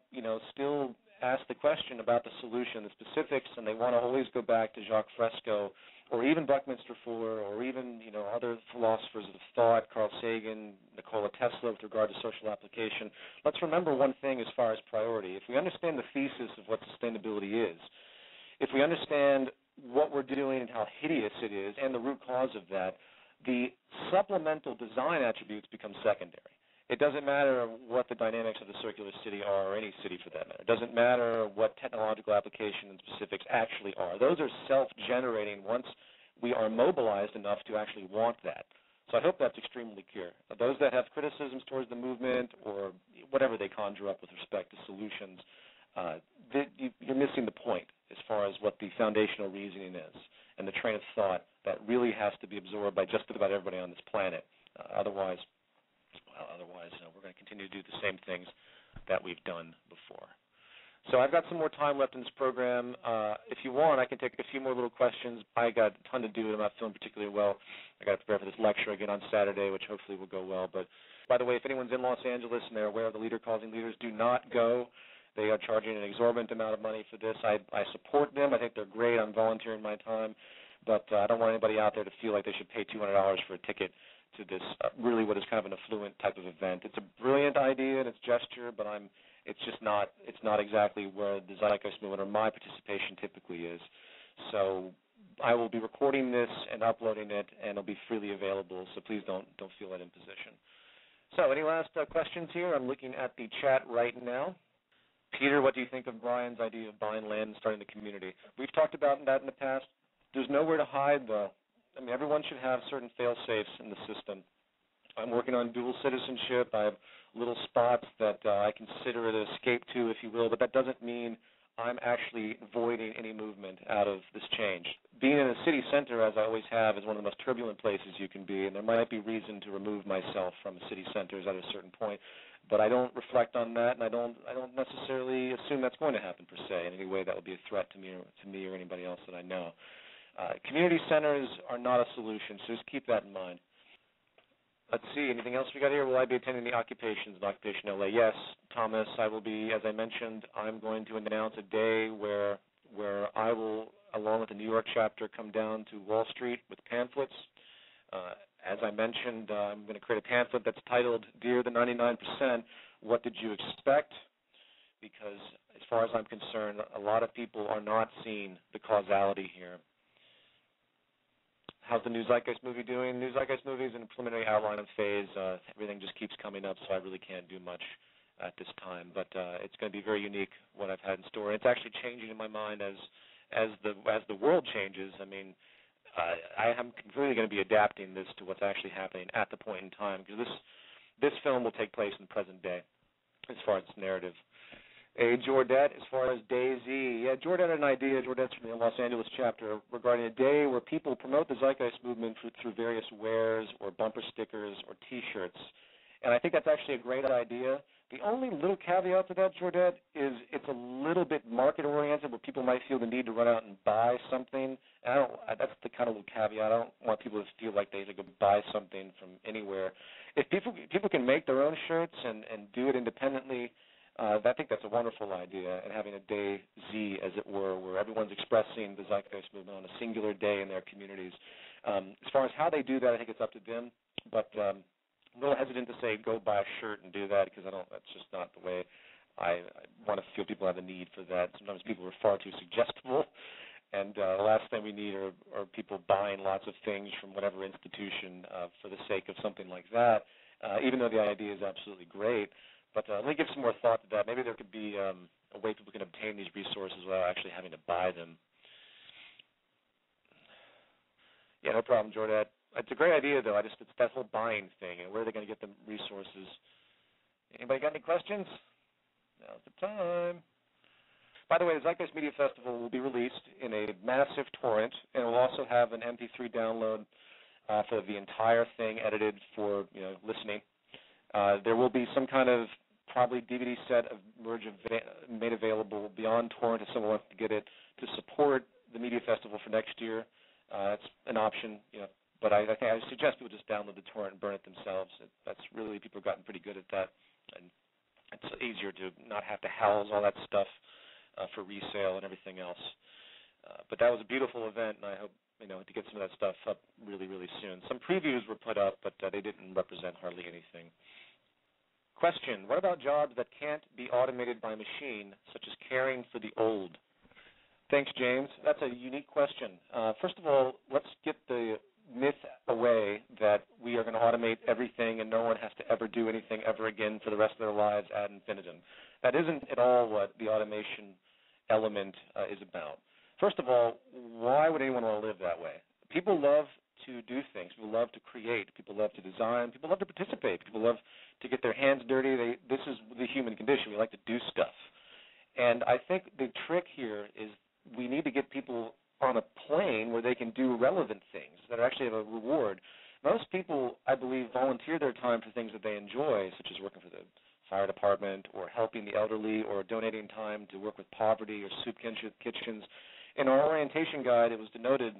still ask the question about the solution, the specifics, and they want to always go back to Jacque Fresco or even Buckminster Fuller or even, other philosophers of thought, Carl Sagan, Nikola Tesla with regard to social application, let's remember one thing as far as priority. If we understand the thesis of what sustainability is, if we understand what we're doing and how hideous it is and the root cause of that, the supplemental design attributes become secondary. It doesn't matter what the dynamics of the circular city are, or any city for that matter. It doesn't matter what technological application and specifics actually are. Those are self-generating once we are mobilized enough to actually want that. So I hope that's extremely clear. Those that have criticisms towards the movement or whatever they conjure up with respect to solutions, you're missing the point as far as what the foundational reasoning is and the train of thought that really has to be absorbed by just about everybody on this planet. Otherwise, we're going to continue to do the same things that we've done before. So I've got some more time left in this program. If you want, I can take a few more little questions. I got a ton to do, and I'm not feeling particularly well. I got to prepare for this lecture again on Saturday, which hopefully will go well. But by the way, if anyone's in Los Angeles and they're aware of the Leader Causing Leaders, do not go. They are charging an exorbitant amount of money for this. I support them. I think they're great. I'm volunteering my time. But I don't want anybody out there to feel like they should pay $200 for a ticket to this really what is kind of an affluent type of event. It's a brilliant idea and its gesture, but it's not exactly where the Zeitgeist Movement or my participation typically is. So I will be recording this and uploading it, and it'll be freely available, so please don't feel that imposition. So any last questions here? I'm looking at the chat right now. Peter, what do you think of Brian's idea of buying land and starting the community? We've talked about that in the past. There's nowhere to hide, though. I mean, everyone should have certain fail-safes in the system. I'm working on dual citizenship. I have little spots that I consider an escape to, if you will, but that doesn't mean I'm actually voiding any movement out of this change. Being in a city center, as I always have, is one of the most turbulent places you can be, and there might be reason to remove myself from city centers at a certain point, but I don't reflect on that, and I don't necessarily assume that's going to happen per se in any way that would be a threat to me or anybody else that I know. Community centers are not a solution, so just keep that in mind. Let's see, anything else we got here? Will I be attending the Occupations in Occupation LA? Yes, Thomas, I will be. As I mentioned, I'm going to announce a day where I will, along with the New York chapter, come down to Wall Street with pamphlets. As I mentioned, I'm going to create a pamphlet that's titled, Dear the 99%, What Did You Expect? Because as far as I'm concerned, a lot of people are not seeing the causality here. How's the new Zeitgeist movie doing? The new Zeitgeist movie is in a preliminary outline phase. Everything just keeps coming up, so I really can't do much at this time. But it's going to be very unique what I've had in store. And it's actually changing in my mind as the world changes. I mean, I am completely going to be adapting this to what's actually happening at the point in time, because this film will take place in the present day as far as its narrative. Hey, Jordette, as far as Day Z, yeah, Jordette had an idea, Jordette's from the Los Angeles chapter, regarding a day where people promote the Zeitgeist Movement through various wares or bumper stickers or T-shirts. And I think that's actually a great idea. The only little caveat to that, Jordette, is it's a little bit market-oriented where people might feel the need to run out and buy something. And that's the kind of little caveat. I don't want people to feel like they have to go buy something from anywhere. If people can make their own shirts and do it independently, I think that's a wonderful idea, and having a day Z, as it were, where everyone's expressing the Zeitgeist Movement on a singular day in their communities. As far as how they do that, I think it's up to them, but I'm a little hesitant to say go buy a shirt and do that, because that's just not the way I want to feel people have a need for that. Sometimes people are far too suggestible, and the last thing we need are people buying lots of things from whatever institution for the sake of something like that, even though the idea is absolutely great. But let me give some more thought to that. Maybe there could be a way people can obtain these resources without actually having to buy them. Yeah, no problem, Jordette. It's a great idea, though. It's that whole buying thing, and where are they going to get the resources? Anybody got any questions? Now's the time. By the way, the Zeitgeist Media Festival will be released in a massive torrent, and it will also have an MP3 download for the entire thing edited for listening. There will be some kind of probably DVD set of merge made available beyond torrent if someone wants to get it to support the media festival for next year. It's an option, but I suggest people just download the torrent and burn it themselves. That's really, people have gotten pretty good at that, and it's easier to not have to house all that stuff for resale and everything else. But that was a beautiful event, and I hope to get some of that stuff up really, really soon. Some previews were put up, but they didn't represent hardly anything. Question, what about jobs that can't be automated by machine, such as caring for the old? Thanks, James. That's a unique question. First of all, let's get the myth away that we are going to automate everything and no one has to ever do anything ever again for the rest of their lives ad infinitum. That isn't at all what the automation element is about. First of all, why would anyone want to live that way? People love to do things. People love to create. People love to design. People love to participate. People love to get their hands dirty. This is the human condition. We like to do stuff. And I think the trick here is we need to get people on a plane where they can do relevant things that actually have a reward. Most people, I believe, volunteer their time for things that they enjoy, such as working for the fire department or helping the elderly or donating time to work with poverty or soup kitchens. In our orientation guide, it was denoted,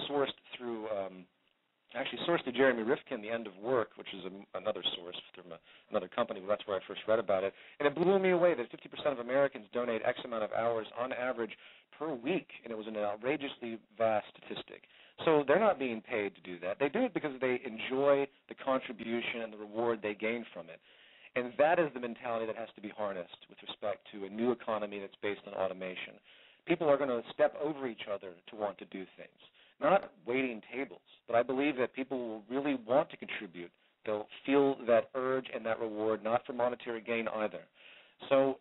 sourced through Jeremy Rifkin, The End of Work, which is another source from another company, but that's where I first read about it. And it blew me away that 50% of Americans donate X amount of hours on average per week, and it was an outrageously vast statistic. So they're not being paid to do that. They do it because they enjoy the contribution and the reward they gain from it. And that is the mentality that has to be harnessed with respect to a new economy that's based on automation. People are going to step over each other to want to do things, not waiting tables. But I believe that people will really want to contribute. They'll feel that urge and that reward, not for monetary gain either. So,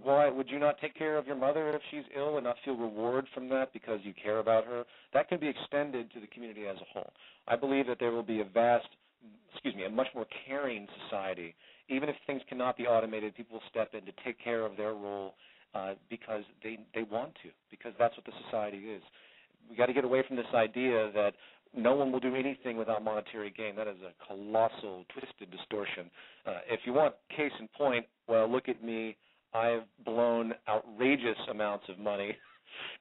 why would you not take care of your mother if she's ill and not feel reward from that because you care about her? That can be extended to the community as a whole. I believe that there will be a much more caring society. Even if things cannot be automated, people will step in to take care of their role because they want to, because that's what the society is. We got to get away from this idea that no one will do anything without monetary gain. That is a colossal, twisted distortion. If you want case in point, well, look at me. I've blown outrageous amounts of money.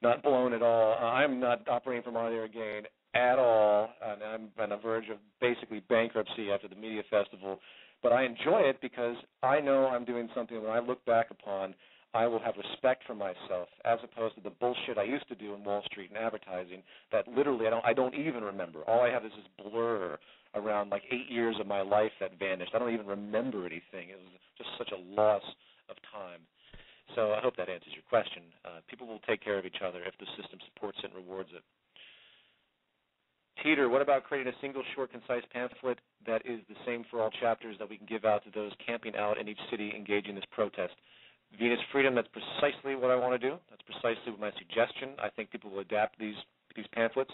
Not blown at all. I'm not operating for monetary gain at all, and I'm on the verge of basically bankruptcy after the media festival. But I enjoy it because I know I'm doing something when I look back upon, I will have respect for myself, as opposed to the bullshit I used to do in Wall Street and advertising that literally I don't even remember. All I have is this blur around like 8 years of my life that vanished. I don't even remember anything. It was just such a loss of time. So I hope that answers your question. People will take care of each other if the system supports it and rewards it. Peter, what about creating a single, short, concise pamphlet that is the same for all chapters that we can give out to those camping out in each city engaging in this protest? Venus Freedom, that's precisely what I want to do. That's precisely my suggestion. I think people will adapt these pamphlets.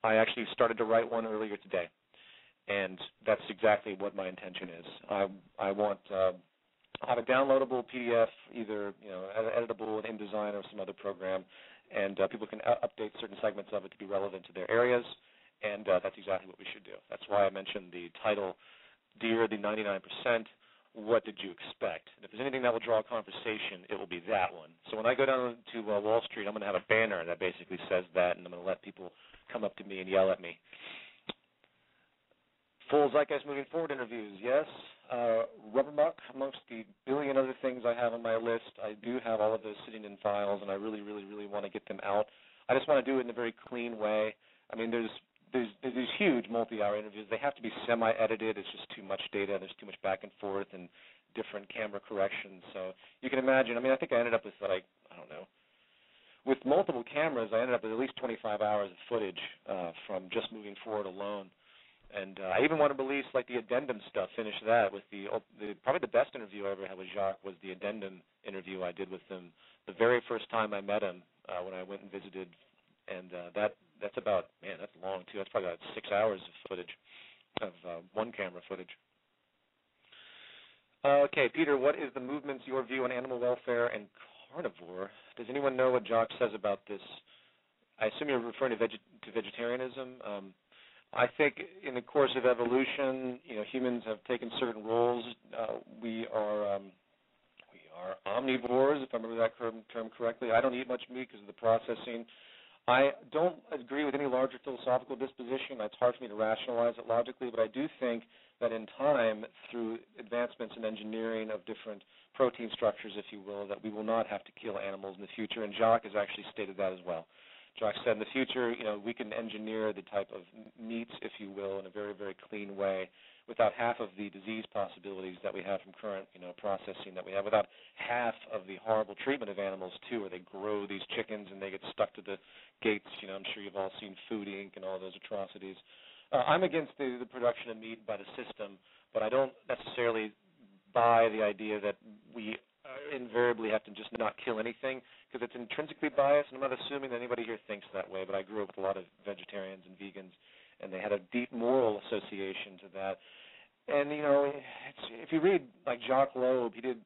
I actually started to write one earlier today, and that's exactly what my intention is. I want have a downloadable PDF, either editable in InDesign or some other program, and people can update certain segments of it to be relevant to their areas, and that's exactly what we should do. That's why I mentioned the title, Dear the 99%, What Did You Expect? And if there's anything that will draw a conversation, it will be that one. So when I go down to Wall Street, I'm going to have a banner that basically says that, and I'm going to let people come up to me and yell at me. Full Zeitgeist Moving Forward interviews, yes. Rubbermuck, amongst the billion other things I have on my list, I do have all of those sitting in files, and I really, really, really want to get them out. I just want to do it in a very clean way. I mean, there's these huge multi-hour interviews. They have to be semi-edited. It's just too much data. There's too much back and forth and different camera corrections. So you can imagine. I mean, I think I ended up with with multiple cameras, I ended up with at least 25 hours of footage from just Moving Forward alone. And I even want to release like the addendum stuff, finish that with the probably the best interview I ever had with Jacque was the addendum interview I did with him the very first time I met him when I went and visited. And that's about, man, that's long too. That's probably about 6 hours of footage, of one camera footage. Okay, Peter, what is the movement's, your view on animal welfare and carnivore? Does anyone know what Jacque says about this? I assume you're referring to vegetarianism. I think in the course of evolution, humans have taken certain roles. We are omnivores, if I remember that term correctly. I don't eat much meat because of the processing. I don't agree with any larger philosophical disposition. It's hard for me to rationalize it logically, but I do think that in time, through advancements in engineering of different protein structures, if you will, that we will not have to kill animals in the future, and Jacque has actually stated that as well. Jacque said in the future, we can engineer the type of meats, if you will, in a very, very clean way without half of the disease possibilities that we have from current, processing that we have, without half of the horrible treatment of animals, too, where they grow these chickens and they get stuck to the gates. I'm sure you've all seen Food Inc. and all those atrocities. I'm against the production of meat by the system, but I don't necessarily buy the idea that we invariably have to just not kill anything, because it's intrinsically biased, and I'm not assuming that anybody here thinks that way, but I grew up with a lot of vegetarians and vegans, and they had a deep moral association to that. And, if you read, like, Jacques Loeb, he did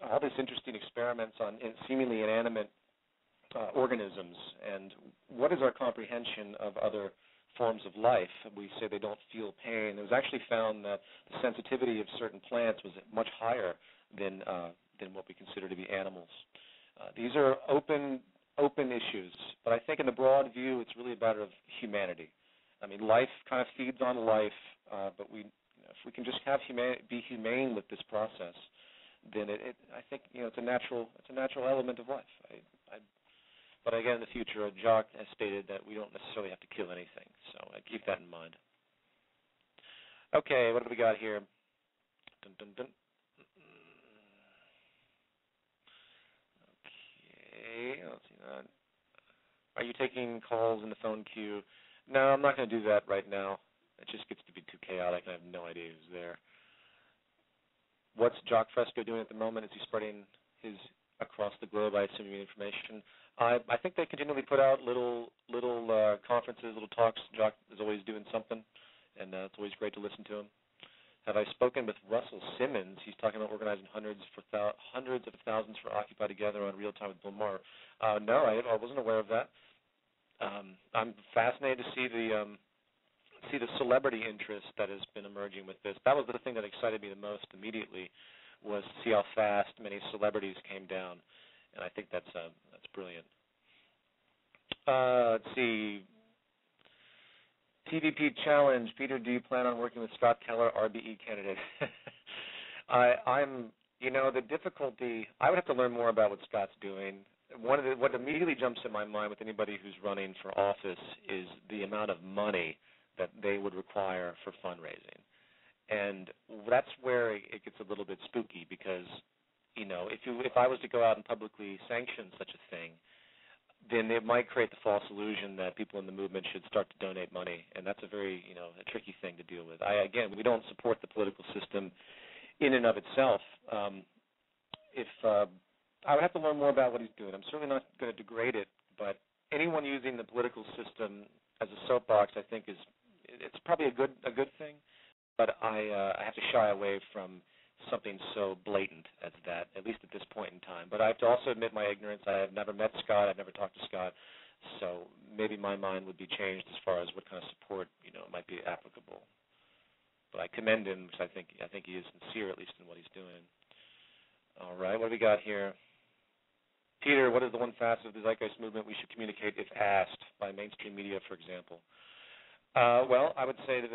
all these interesting experiments on seemingly inanimate organisms, and what is our comprehension of other forms of life? We say they don't feel pain. It was actually found that the sensitivity of certain plants was much higher than what we consider to be animals. These are open issues, but I think in the broad view, it's really a matter of humanity. I mean, life kind of feeds on life, but if we can just be humane with this process, then I think it's a natural element of life. But again, in the future, Jacque has stated that we don't necessarily have to kill anything, so keep that in mind. Okay, what do we got here? Dun, dun, dun. Okay, let's see that. Are you taking calls in the phone queue? No, I'm not going to do that right now. It just gets to be too chaotic, and I have no idea who's there. What's Jacque Fresco doing at the moment? Is he spreading his across the globe, I assume, information? I think they continually put out little conferences, little talks. Jacque is always doing something, and it's always great to listen to him. Have I spoken with Russell Simmons? He's talking about organizing hundreds of thousands for Occupy Together on Real Time with Bill Maher. No, I wasn't aware of that. I'm fascinated to see the celebrity interest that has been emerging with this. That was the thing that excited me the most immediately, was to see how fast many celebrities came down, and I think that's brilliant. Let's see. TVP challenge. Peter, do you plan on working with Scott Keller, RBE candidate? The difficulty, I would have to learn more about what Scott's doing. What immediately jumps in my mind with anybody who's running for office is the amount of money that they would require for fundraising. And that's where it gets a little bit spooky, because, if I was to go out and publicly sanction such a thing, then it might create the false illusion that people in the movement should start to donate money, and that's a very, a tricky thing to deal with. Again, we don't support the political system in and of itself. I would have to learn more about what he's doing. I'm certainly not going to degrade it, but anyone using the political system as a soapbox, I think, it's probably a good thing. But I have to shy away from something so blatant as that, at least at this point in time. But I have to also admit my ignorance. I have never met Scott. I've never talked to Scott. So maybe my mind would be changed as far as what kind of support, might be applicable. But I commend him, because I think he is sincere, at least in what he's doing. All right, what do we got here? Peter, what is the one facet of the Zeitgeist Movement we should communicate if asked by mainstream media, for example? Well, I would say that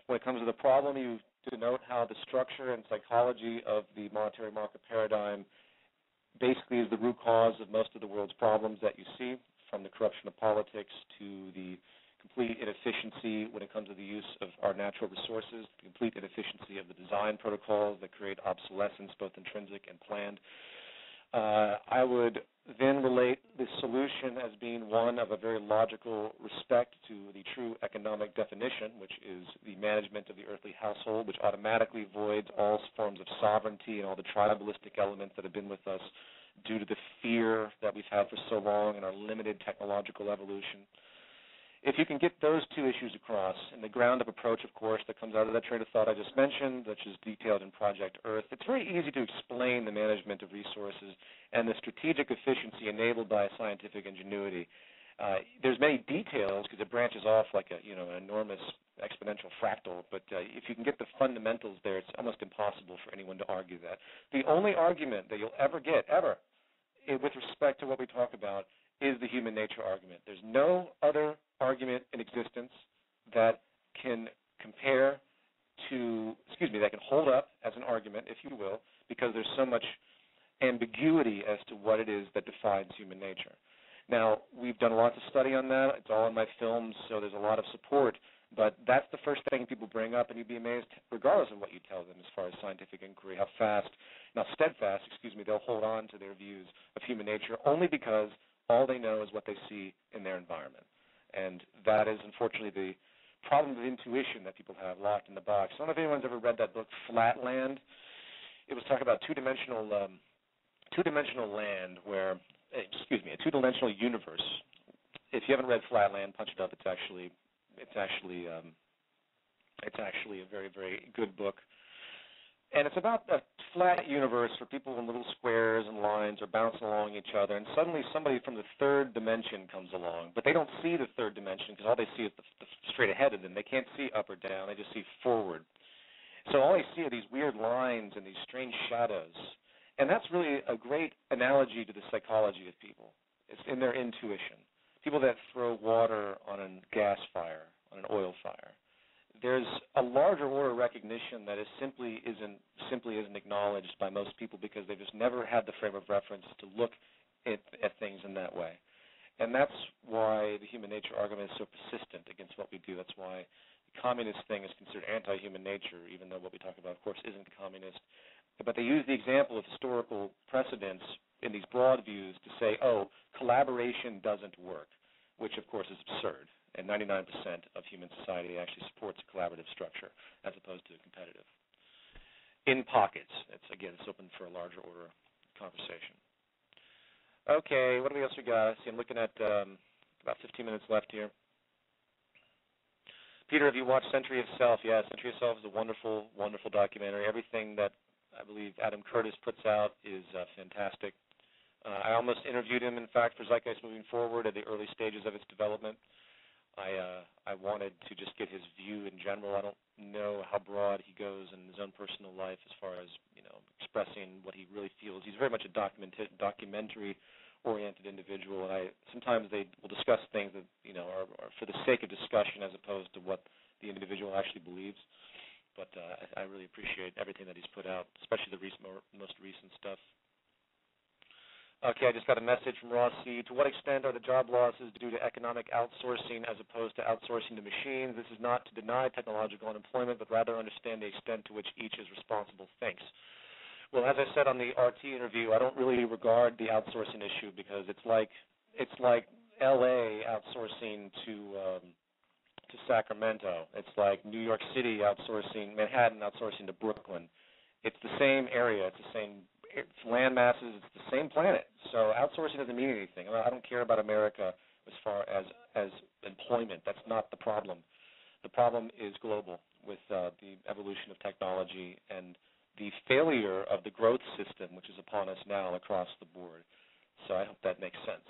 when it comes to the problem, you denote how the structure and psychology of the monetary market paradigm basically is the root cause of most of the world's problems that you see, from the corruption of politics to the complete inefficiency when it comes to the use of our natural resources, the complete inefficiency of the design protocols that create obsolescence, both intrinsic and planned. I would then relate the solution as being one of a very logical respect to the true economic definition, which is the management of the earthly household, which automatically voids all forms of sovereignty and all the tribalistic elements that have been with us due to the fear that we've had for so long and our limited technological evolution. If you can get those two issues across, and the ground-up approach, of course, that comes out of that train of thought I just mentioned, which is detailed in Project Earth, it's very easy to explain the management of resources and the strategic efficiency enabled by scientific ingenuity. There's many details because it branches off like an enormous exponential fractal, but if you can get the fundamentals there, it's almost impossible for anyone to argue that. The only argument that you'll ever get, with respect to what we talk about, is the human nature argument. There's no other argument in existence that can that can hold up as an argument, if you will, because there's so much ambiguity as to what it is that defines human nature. Now, we've done lots of study on that. It's all in my films, so there's a lot of support. But that's the first thing people bring up, and you'd be amazed, regardless of what you tell them as far as scientific inquiry, how steadfast, they'll hold on to their views of human nature only because all they know is what they see in their environment. And that is, unfortunately, the problem of intuition that people have locked in the box. I don't know if anyone's ever read that book, Flatland. It was talking about two-dimensional land, a two-dimensional universe. If you haven't read Flatland, punch it up. It's actually a very, very good book. And it's about a flat universe where people in little squares and lines are bouncing along each other, and suddenly somebody from the third dimension comes along. But they don't see the third dimension because all they see is the straight ahead of them. They can't see up or down. They just see forward. So all they see are these weird lines and these strange shadows. And that's really a great analogy to the psychology of people. It's in their intuition. People that throw water on a gas fire, on an oil fire. There's a larger order recognition that simply isn't acknowledged by most people because they've just never had the frame of reference to look at things in that way. And that's why the human nature argument is so persistent against what we do. That's why the communist thing is considered anti-human nature, even though what we talk about, of course, isn't communist. But they use the example of historical precedents in these broad views to say, oh, collaboration doesn't work, which, of course, is absurd. And 99% of human society actually supports a collaborative structure as opposed to competitive. In pockets. It's open for a larger order conversation. Okay, what else we got? See, I'm looking at about 15 minutes left here. Peter, have you watched Century of Self? Yeah, Century of Self is a wonderful, wonderful documentary. Everything that I believe Adam Curtis puts out is fantastic. I almost interviewed him, in fact, for Zeitgeist Moving Forward at the early stages of its development. I wanted to just get his view in general. I don't know how broad he goes in his own personal life as far as, expressing what he really feels. He's very much a documentary-oriented individual, and sometimes they will discuss things that, are for the sake of discussion as opposed to what the individual actually believes. But I really appreciate everything that he's put out, especially the most recent stuff. Okay, I just got a message from Ross C. To what extent are the job losses due to economic outsourcing as opposed to outsourcing to machines? This is not to deny technological unemployment, but rather understand the extent to which each is responsible. Thanks. Well, as I said on the RT interview, I don't really regard the outsourcing issue because it's like L.A. outsourcing to Sacramento. It's like New York City outsourcing, Manhattan outsourcing to Brooklyn. It's the same area. It's the same land masses. It's the same planet. So outsourcing doesn't mean anything. I don't care about America as far as employment. That's not the problem. The problem is global with the evolution of technology and the failure of the growth system, which is upon us now across the board. So I hope that makes sense.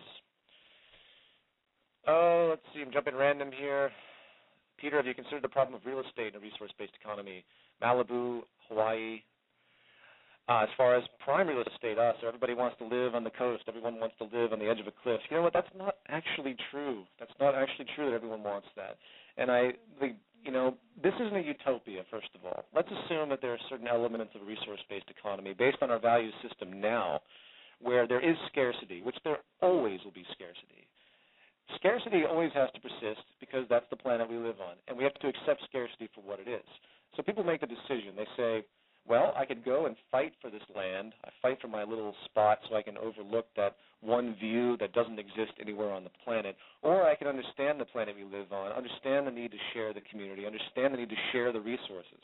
Oh, let's see. I'm jumping random here. Peter, have you considered the problem of real estate in a resource-based economy? Malibu, Hawaii. As far as prime real estate, so everybody wants to live on the coast. Everyone wants to live on the edge of a cliff. You know what? That's not actually true. That's not actually true that everyone wants that. And this isn't a utopia, first of all. Let's assume that there are certain elements of a resource-based economy based on our value system now where there is scarcity, which there always will be scarcity. Scarcity always has to persist because that's the planet we live on, and we have to accept scarcity for what it is. So people make the decision. They say, well, I could go and fight for this land. I fight for my little spot so I can overlook that one view that doesn't exist anywhere on the planet, or I can understand the planet we live on, understand the need to share the community, understand the need to share the resources.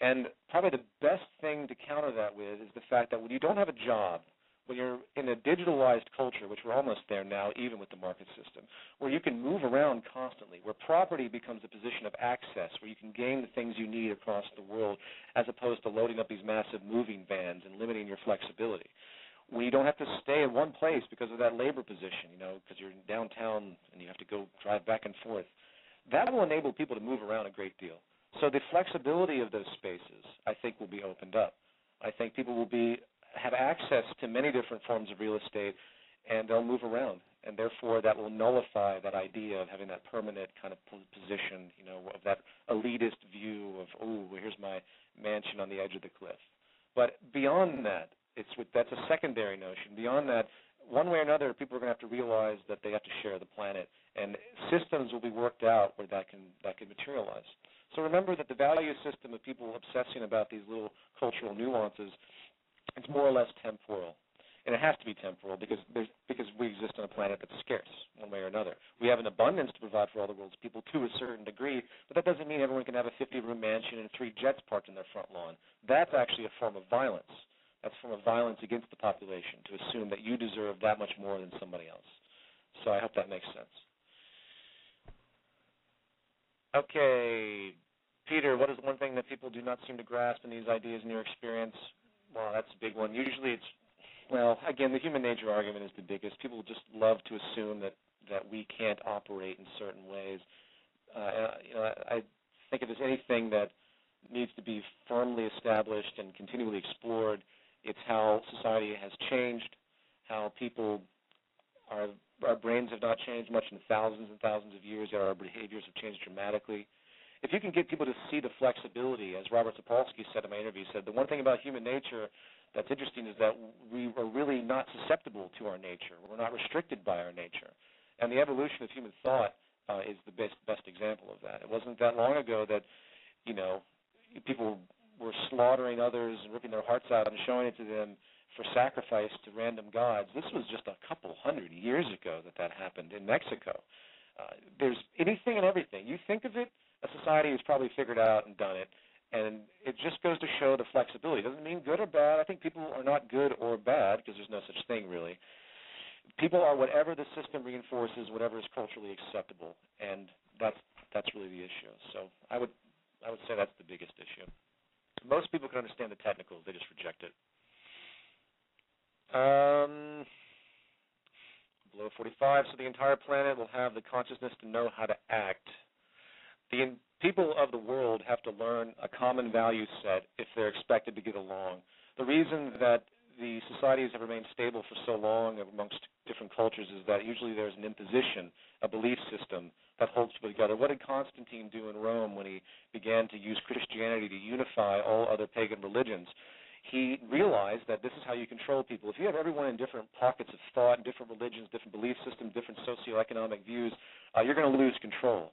And probably the best thing to counter that with is the fact that when you don't have a job, when you're in a digitalized culture, which we're almost there now, even with the market system, where you can move around constantly, where property becomes a position of access, where you can gain the things you need across the world, as opposed to loading up these massive moving vans and limiting your flexibility. When you don't have to stay in one place because of that labor position, because you're in downtown and you have to go drive back and forth, that will enable people to move around a great deal. So the flexibility of those spaces, I think, will be opened up. I think people will have access to many different forms of real estate, and they'll move around. And therefore, that will nullify that idea of having that permanent kind of position, of that elitist view of, here's my mansion on the edge of the cliff. But beyond that, that's a secondary notion. Beyond that, one way or another, people are going to have to realize that they have to share the planet, and systems will be worked out where that can materialize. So remember that the value system of people obsessing about these little cultural nuances, it's more or less temporal, and it has to be temporal because we exist on a planet that's scarce one way or another. We have an abundance to provide for all the world's people to a certain degree, but that doesn't mean everyone can have a 50-room mansion and 3 jets parked in their front lawn. That's actually a form of violence. That's a form of violence against the population to assume that you deserve that much more than somebody else. So I hope that makes sense. Okay, Peter, what is one thing that people do not seem to grasp in these ideas in your experience? Well, that's a big one. Usually again, the human nature argument is the biggest. People just love to assume that we can't operate in certain ways. I think if there's anything that needs to be firmly established and continually explored, it's how society has changed, how our brains have not changed much in thousands and thousands of years, yet our behaviors have changed dramatically. If you can get people to see the flexibility, as Robert Sapolsky said in my interview, the one thing about human nature that's interesting is that we are really not susceptible to our nature. We're not restricted by our nature. And the evolution of human thought is the best example of that. It wasn't that long ago that, people were slaughtering others and ripping their hearts out and showing it to them for sacrifice to random gods. This was just a couple hundred years ago that happened in Mexico. There's anything and everything. You think of it, a society has probably figured out and done it, and it just goes to show the flexibility. It doesn't mean good or bad. I think people are not good or bad because there's no such thing really. People are whatever the system reinforces, whatever is culturally acceptable, and that's really the issue. So I would say that's the biggest issue. Most people can understand the technicals; they just reject it. Below 45, so the entire planet will have the consciousness to know how to act. The people of the world have to learn a common value set if they're expected to get along. The reason that the societies have remained stable for so long amongst different cultures is that usually there's an imposition, a belief system that holds people together. What did Constantine do in Rome when he began to use Christianity to unify all other pagan religions? He realized that this is how you control people. If you have everyone in different pockets of thought, different religions, different belief systems, different socioeconomic views, you're going to lose control.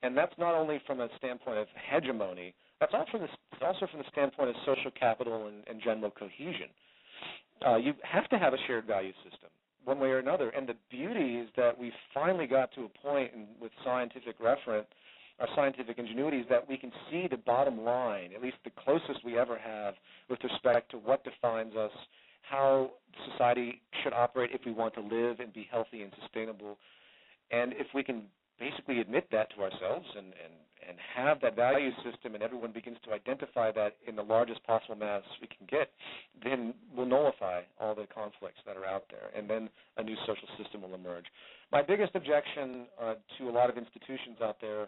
And that's not only from a standpoint of hegemony, that's also from the standpoint of social capital and general cohesion. You have to have a shared value system, one way or another. And the beauty is that we finally got to a point with scientific reference, our scientific ingenuity, is that we can see the bottom line, at least the closest we ever have, with respect to what defines us, how society should operate if we want to live and be healthy and sustainable. And if we can basically admit that to ourselves and have that value system and everyone begins to identify that in the largest possible mass we can get, then we'll nullify all the conflicts that are out there, and then a new social system will emerge. My biggest objection to a lot of institutions out there,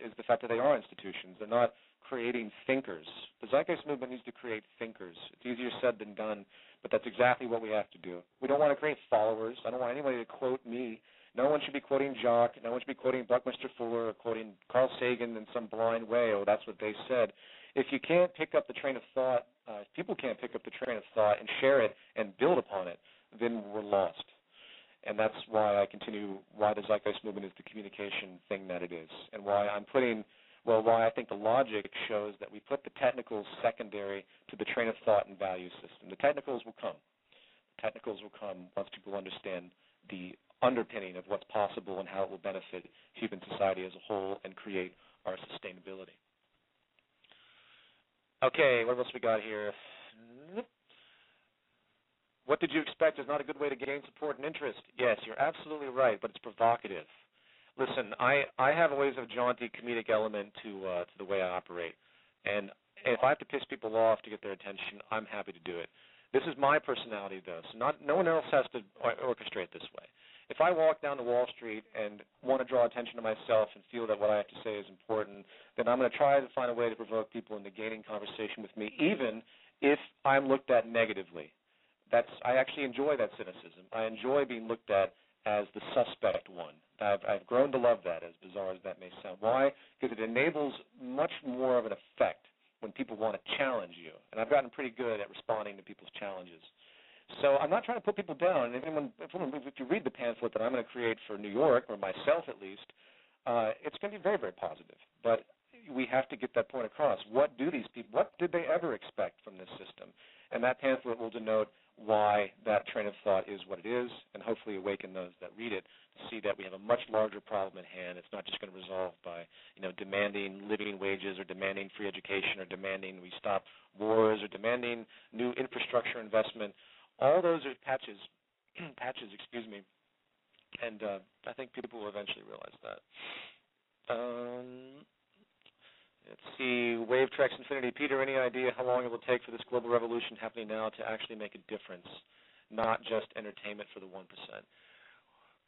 is the fact that they are institutions. They're not creating thinkers. The Zeitgeist Movement needs to create thinkers. It's easier said than done, but that's exactly what we have to do. We don't want to create followers. I don't want anybody to quote me. No one should be quoting Jacque. No one should be quoting Buckminster Fuller or quoting Carl Sagan in some blind way. Oh, that's what they said. If you can't pick up the train of thought, if people can't pick up the train of thought and share it and build upon it, then we're lost. And that's why why the Zeitgeist Movement is the communication thing that it is, and why I think the logic shows that we put the technicals secondary to the train of thought and value system. The technicals will come. The technicals will come once people understand the underpinning of what's possible and how it will benefit human society as a whole and create our sustainability. Okay, what else we got here? What did you expect is not a good way to gain support and interest? Yes, you're absolutely right, but it's provocative. Listen, I have always a jaunty comedic element to the way I operate, and if I have to piss people off to get their attention, I'm happy to do it. This is my personality, though, so no one else has to orchestrate this way. If I walk down to Wall Street and want to draw attention to myself and feel that what I have to say is important, then I'm going to try to find a way to provoke people into gaining conversation with me, even if I'm looked at negatively. I actually enjoy that cynicism. I enjoy being looked at as the suspect one. I've grown to love that, as bizarre as that may sound. Why? Because it enables much more of an effect when people want to challenge you. And I've gotten pretty good at responding to people's challenges. So I'm not trying to put people down. If you read the pamphlet that I'm going to create for New York, or myself at least, it's going to be very, very positive. But we have to get that point across. What did they ever expect from this system? And that pamphlet will denote why that train of thought is what it is, and hopefully awaken those that read it to see that we have a much larger problem at hand. It's not just going to resolve by, demanding living wages or demanding free education or demanding we stop wars or demanding new infrastructure investment. All those are patches, and I think people will eventually realize that. Let's see, Wave Treks Infinity. Peter, any idea how long it will take for this global revolution happening now to actually make a difference, not just entertainment for the 1%?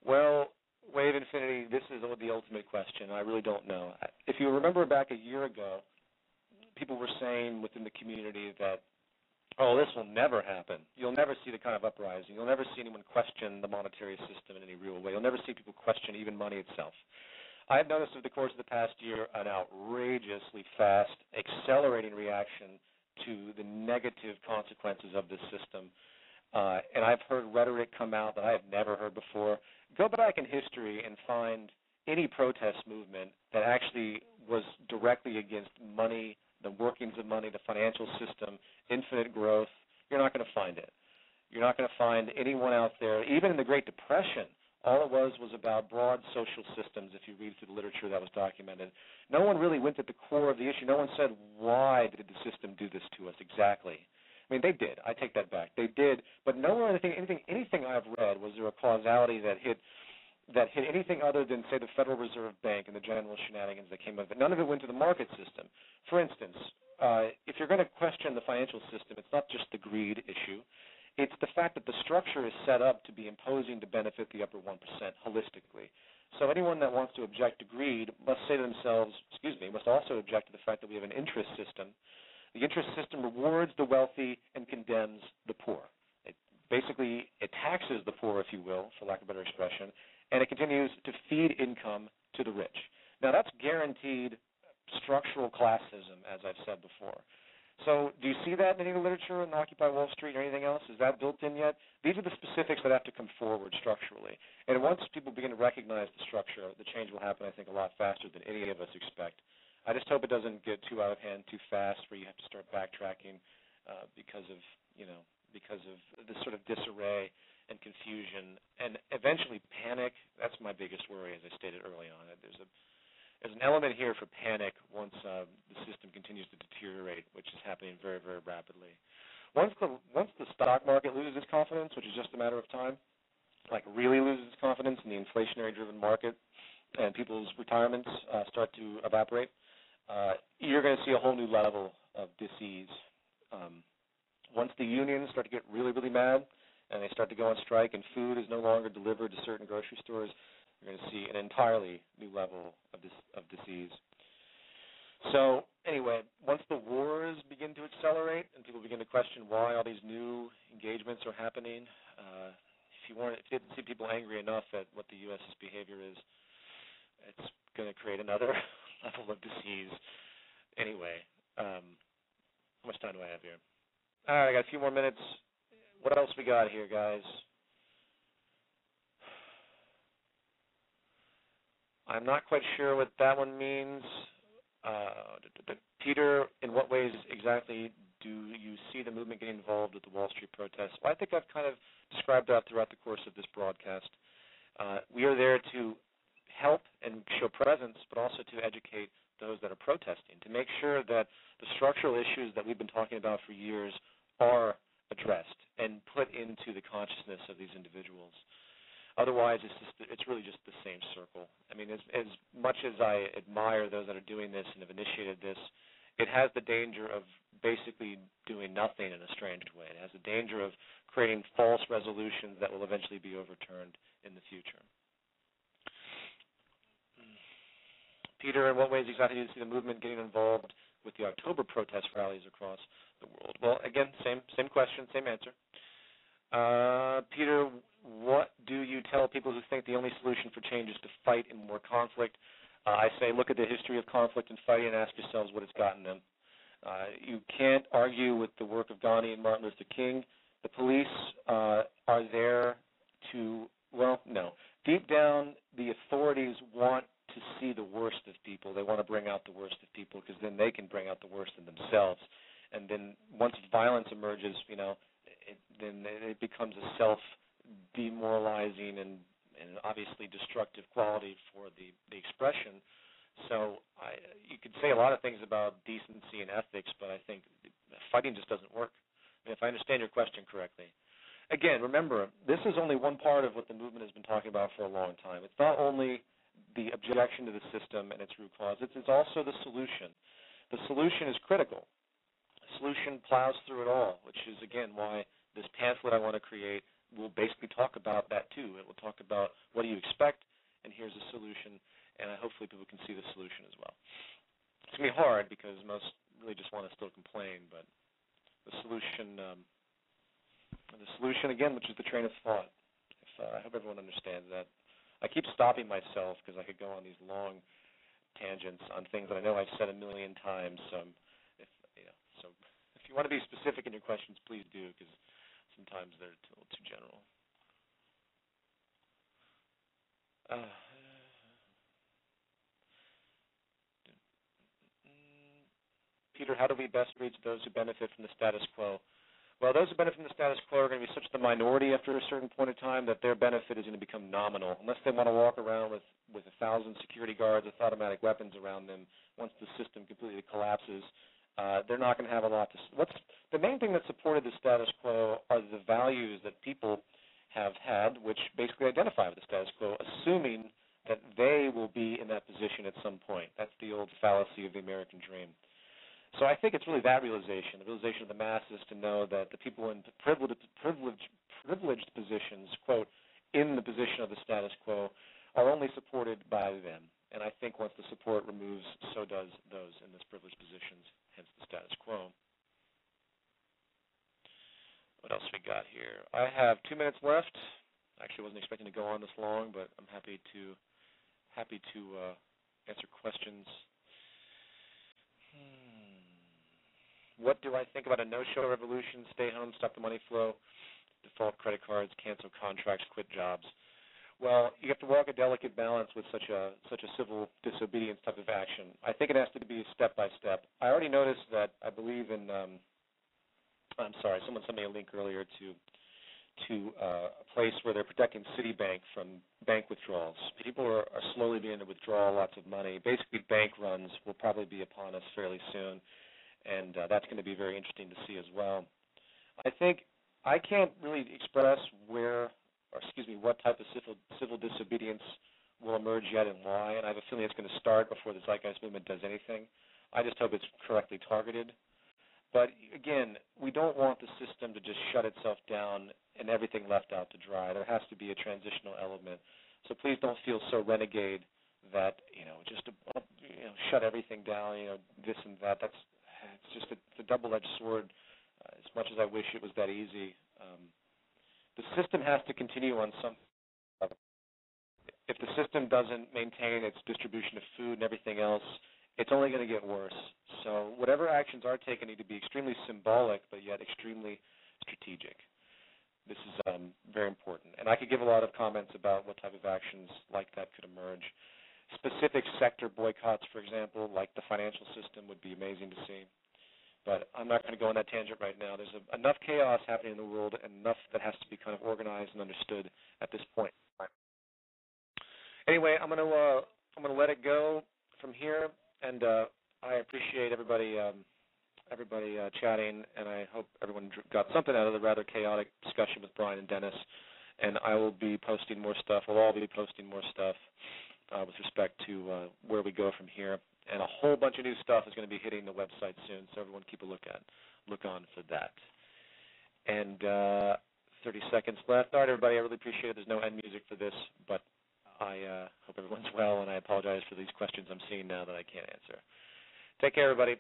Well, Wave Infinity, this is the ultimate question. I really don't know. If you remember back a year ago, people were saying within the community that, this will never happen. You'll never see the kind of uprising. You'll never see anyone question the monetary system in any real way. You'll never see people question even money itself. I've noticed over the course of the past year an outrageously fast, accelerating reaction to the negative consequences of this system. And I've heard rhetoric come out that I have never heard before. Go back in history and find any protest movement that actually was directly against money, the workings of money, the financial system, infinite growth. You're not going to find it. You're not going to find anyone out there, even in the Great Depression. All it was about broad social systems, if you read through the literature that was documented. No one really went to the core of the issue. No one said, why did the system do this to us exactly? I mean, they did. I take that back. They did. But nowhere anything I've read was there a causality that hit anything other than, say, the Federal Reserve Bank and the general shenanigans that came of it. None of it went to the market system. For instance, if you're going to question the financial system, it's not just the greed issue. It's the fact that the structure is set up to be imposing to benefit the upper 1% holistically. So anyone that wants to object to greed must say to themselves, must also object to the fact that we have an interest system. The interest system rewards the wealthy and condemns the poor. It taxes the poor, if you will, for lack of a better expression, and it continues to feed income to the rich. Now, that's guaranteed structural classism, as I've said before. So do you see that in any of the literature in Occupy Wall Street or anything else? Is that built in yet? These are the specifics that have to come forward structurally. And once people begin to recognize the structure, the change will happen, I think, a lot faster than any of us expect. I just hope it doesn't get too out of hand too fast where you have to start backtracking because of this sort of disarray and confusion and eventually panic. That's my biggest worry, as I stated early on. There's an element here for panic once the system continues to deteriorate, which is happening very, very rapidly. Once the stock market loses its confidence, which is just a matter of time, like really loses its confidence in the inflationary-driven market and people's retirements start to evaporate, you're going to see a whole new level of dis-ease. Once the unions start to get really, really mad and they start to go on strike and food is no longer delivered to certain grocery stores, you're going to see an entirely new level of disease. So anyway, once the wars begin to accelerate and people begin to question why all these new engagements are happening, if you didn't see people angry enough at what the U.S.'s behavior is, it's going to create another level of disease. Anyway, how much time do I have here? All right, I got a few more minutes. What else we got here, guys? I'm not quite sure what that one means. Peter, in what ways exactly do you see the movement getting involved with the Wall Street protests? Well, I think I've kind of described that throughout the course of this broadcast. We are there to help and show presence, but also to educate those that are protesting, to make sure that the structural issues that we've been talking about for years are addressed and put into the consciousness of these individuals. Otherwise, it's really just the same circle. I mean, as much as I admire those that are doing this and have initiated this, it has the danger of basically doing nothing in a strange way. It has the danger of creating false resolutions that will eventually be overturned in the future. Peter, in what ways exactly do you see the movement getting involved with the October protest rallies across the world? Well, again, same question, same answer. Peter, what do you tell people who think the only solution for change is to fight in more conflict? I say look at the history of conflict and fighting and ask yourselves what it's gotten them. You can't argue with the work of Gandhi and Martin Luther King. The police are there to, well, no. Deep down, the authorities want to see the worst of people. They want to bring out the worst of people because then they can bring out the worst in themselves. And then once violence emerges, then it becomes a self-demoralizing and obviously destructive quality for the expression. So you could say a lot of things about decency and ethics, but I think fighting just doesn't work. I mean, if I understand your question correctly. Again, remember, this is only one part of what the movement has been talking about for a long time. It's not only the objection to the system and its root cause, it's also the solution. The solution is critical. The solution plows through it all, which is, again, why this pamphlet I want to create will basically talk about that, too. It will talk about what do you expect, and here's a solution, and hopefully people can see the solution as well. It's going to be hard because most really just want to still complain, but the solution, again, which is the train of thought. I hope everyone understands that. I keep stopping myself because I could go on these long tangents on things that I know I've said a million times. So if you want to be specific in your questions, please do, because Sometimes they're a little too general. Peter, how do we best reach those who benefit from the status quo? Well, those who benefit from the status quo are going to be such the minority after a certain point of time that their benefit is going to become nominal. Unless they want to walk around with 1,000 security guards with automatic weapons around them once the system completely collapses, they're not going to have a lot to... The main thing that supported the status quo are the values that people have had, which basically identify with the status quo, assuming that they will be in that position at some point. That's the old fallacy of the American dream. So I think it's really that realization, the realization of the masses to know that the people in privileged positions, quote, in the position of the status quo, are only supported by them. And I think once the support removes, so does those in those privileged positions, hence the status quo. What else we got here? I have 2 minutes left. Actually, wasn't expecting to go on this long, but I'm happy to answer questions. What do I think about a no-show revolution? Stay home, stop the money flow, default credit cards, cancel contracts, quit jobs. Well, you have to walk a delicate balance with such a civil disobedience type of action. I think it has to be step by step. I already noticed that I believe in. I'm sorry, someone sent me a link earlier to a place where they're protecting Citibank from bank withdrawals. People are slowly beginning to withdraw lots of money. Basically, bank runs will probably be upon us fairly soon. And that's going to be very interesting to see as well. I think I can't really express what type of civil disobedience will emerge yet and why, and I have a feeling it's going to start before the Zeitgeist Movement does anything. I just hope it's correctly targeted. But, again, we don't want the system to just shut itself down and everything left out to dry. There has to be a transitional element. So please don't feel so renegade that, just to shut everything down, this and that. It's a double-edged sword. As much as I wish it was that easy, the system has to continue on some level. If the system doesn't maintain its distribution of food and everything else, it's only going to get worse. So whatever actions are taken need to be extremely symbolic, but yet extremely strategic. This is very important. And I could give a lot of comments about what type of actions like that could emerge. Specific sector boycotts, for example, like the financial system, would be amazing to see. But I'm not going to go on that tangent right now. There's enough chaos happening in the world and enough that has to be kind of organized and understood at this point. Anyway, I'm going to let it go from here, and I appreciate everybody chatting, and I hope everyone got something out of the rather chaotic discussion with Brian and Dennis. And I will be posting more stuff. We'll all be posting more stuff with respect to where we go from here. And a whole bunch of new stuff is going to be hitting the website soon, so everyone keep a look on for that. And 30 seconds left. All right, everybody, I really appreciate it. There's no end music for this, but I hope everyone's well, and I apologize for these questions I'm seeing now that I can't answer. Take care, everybody.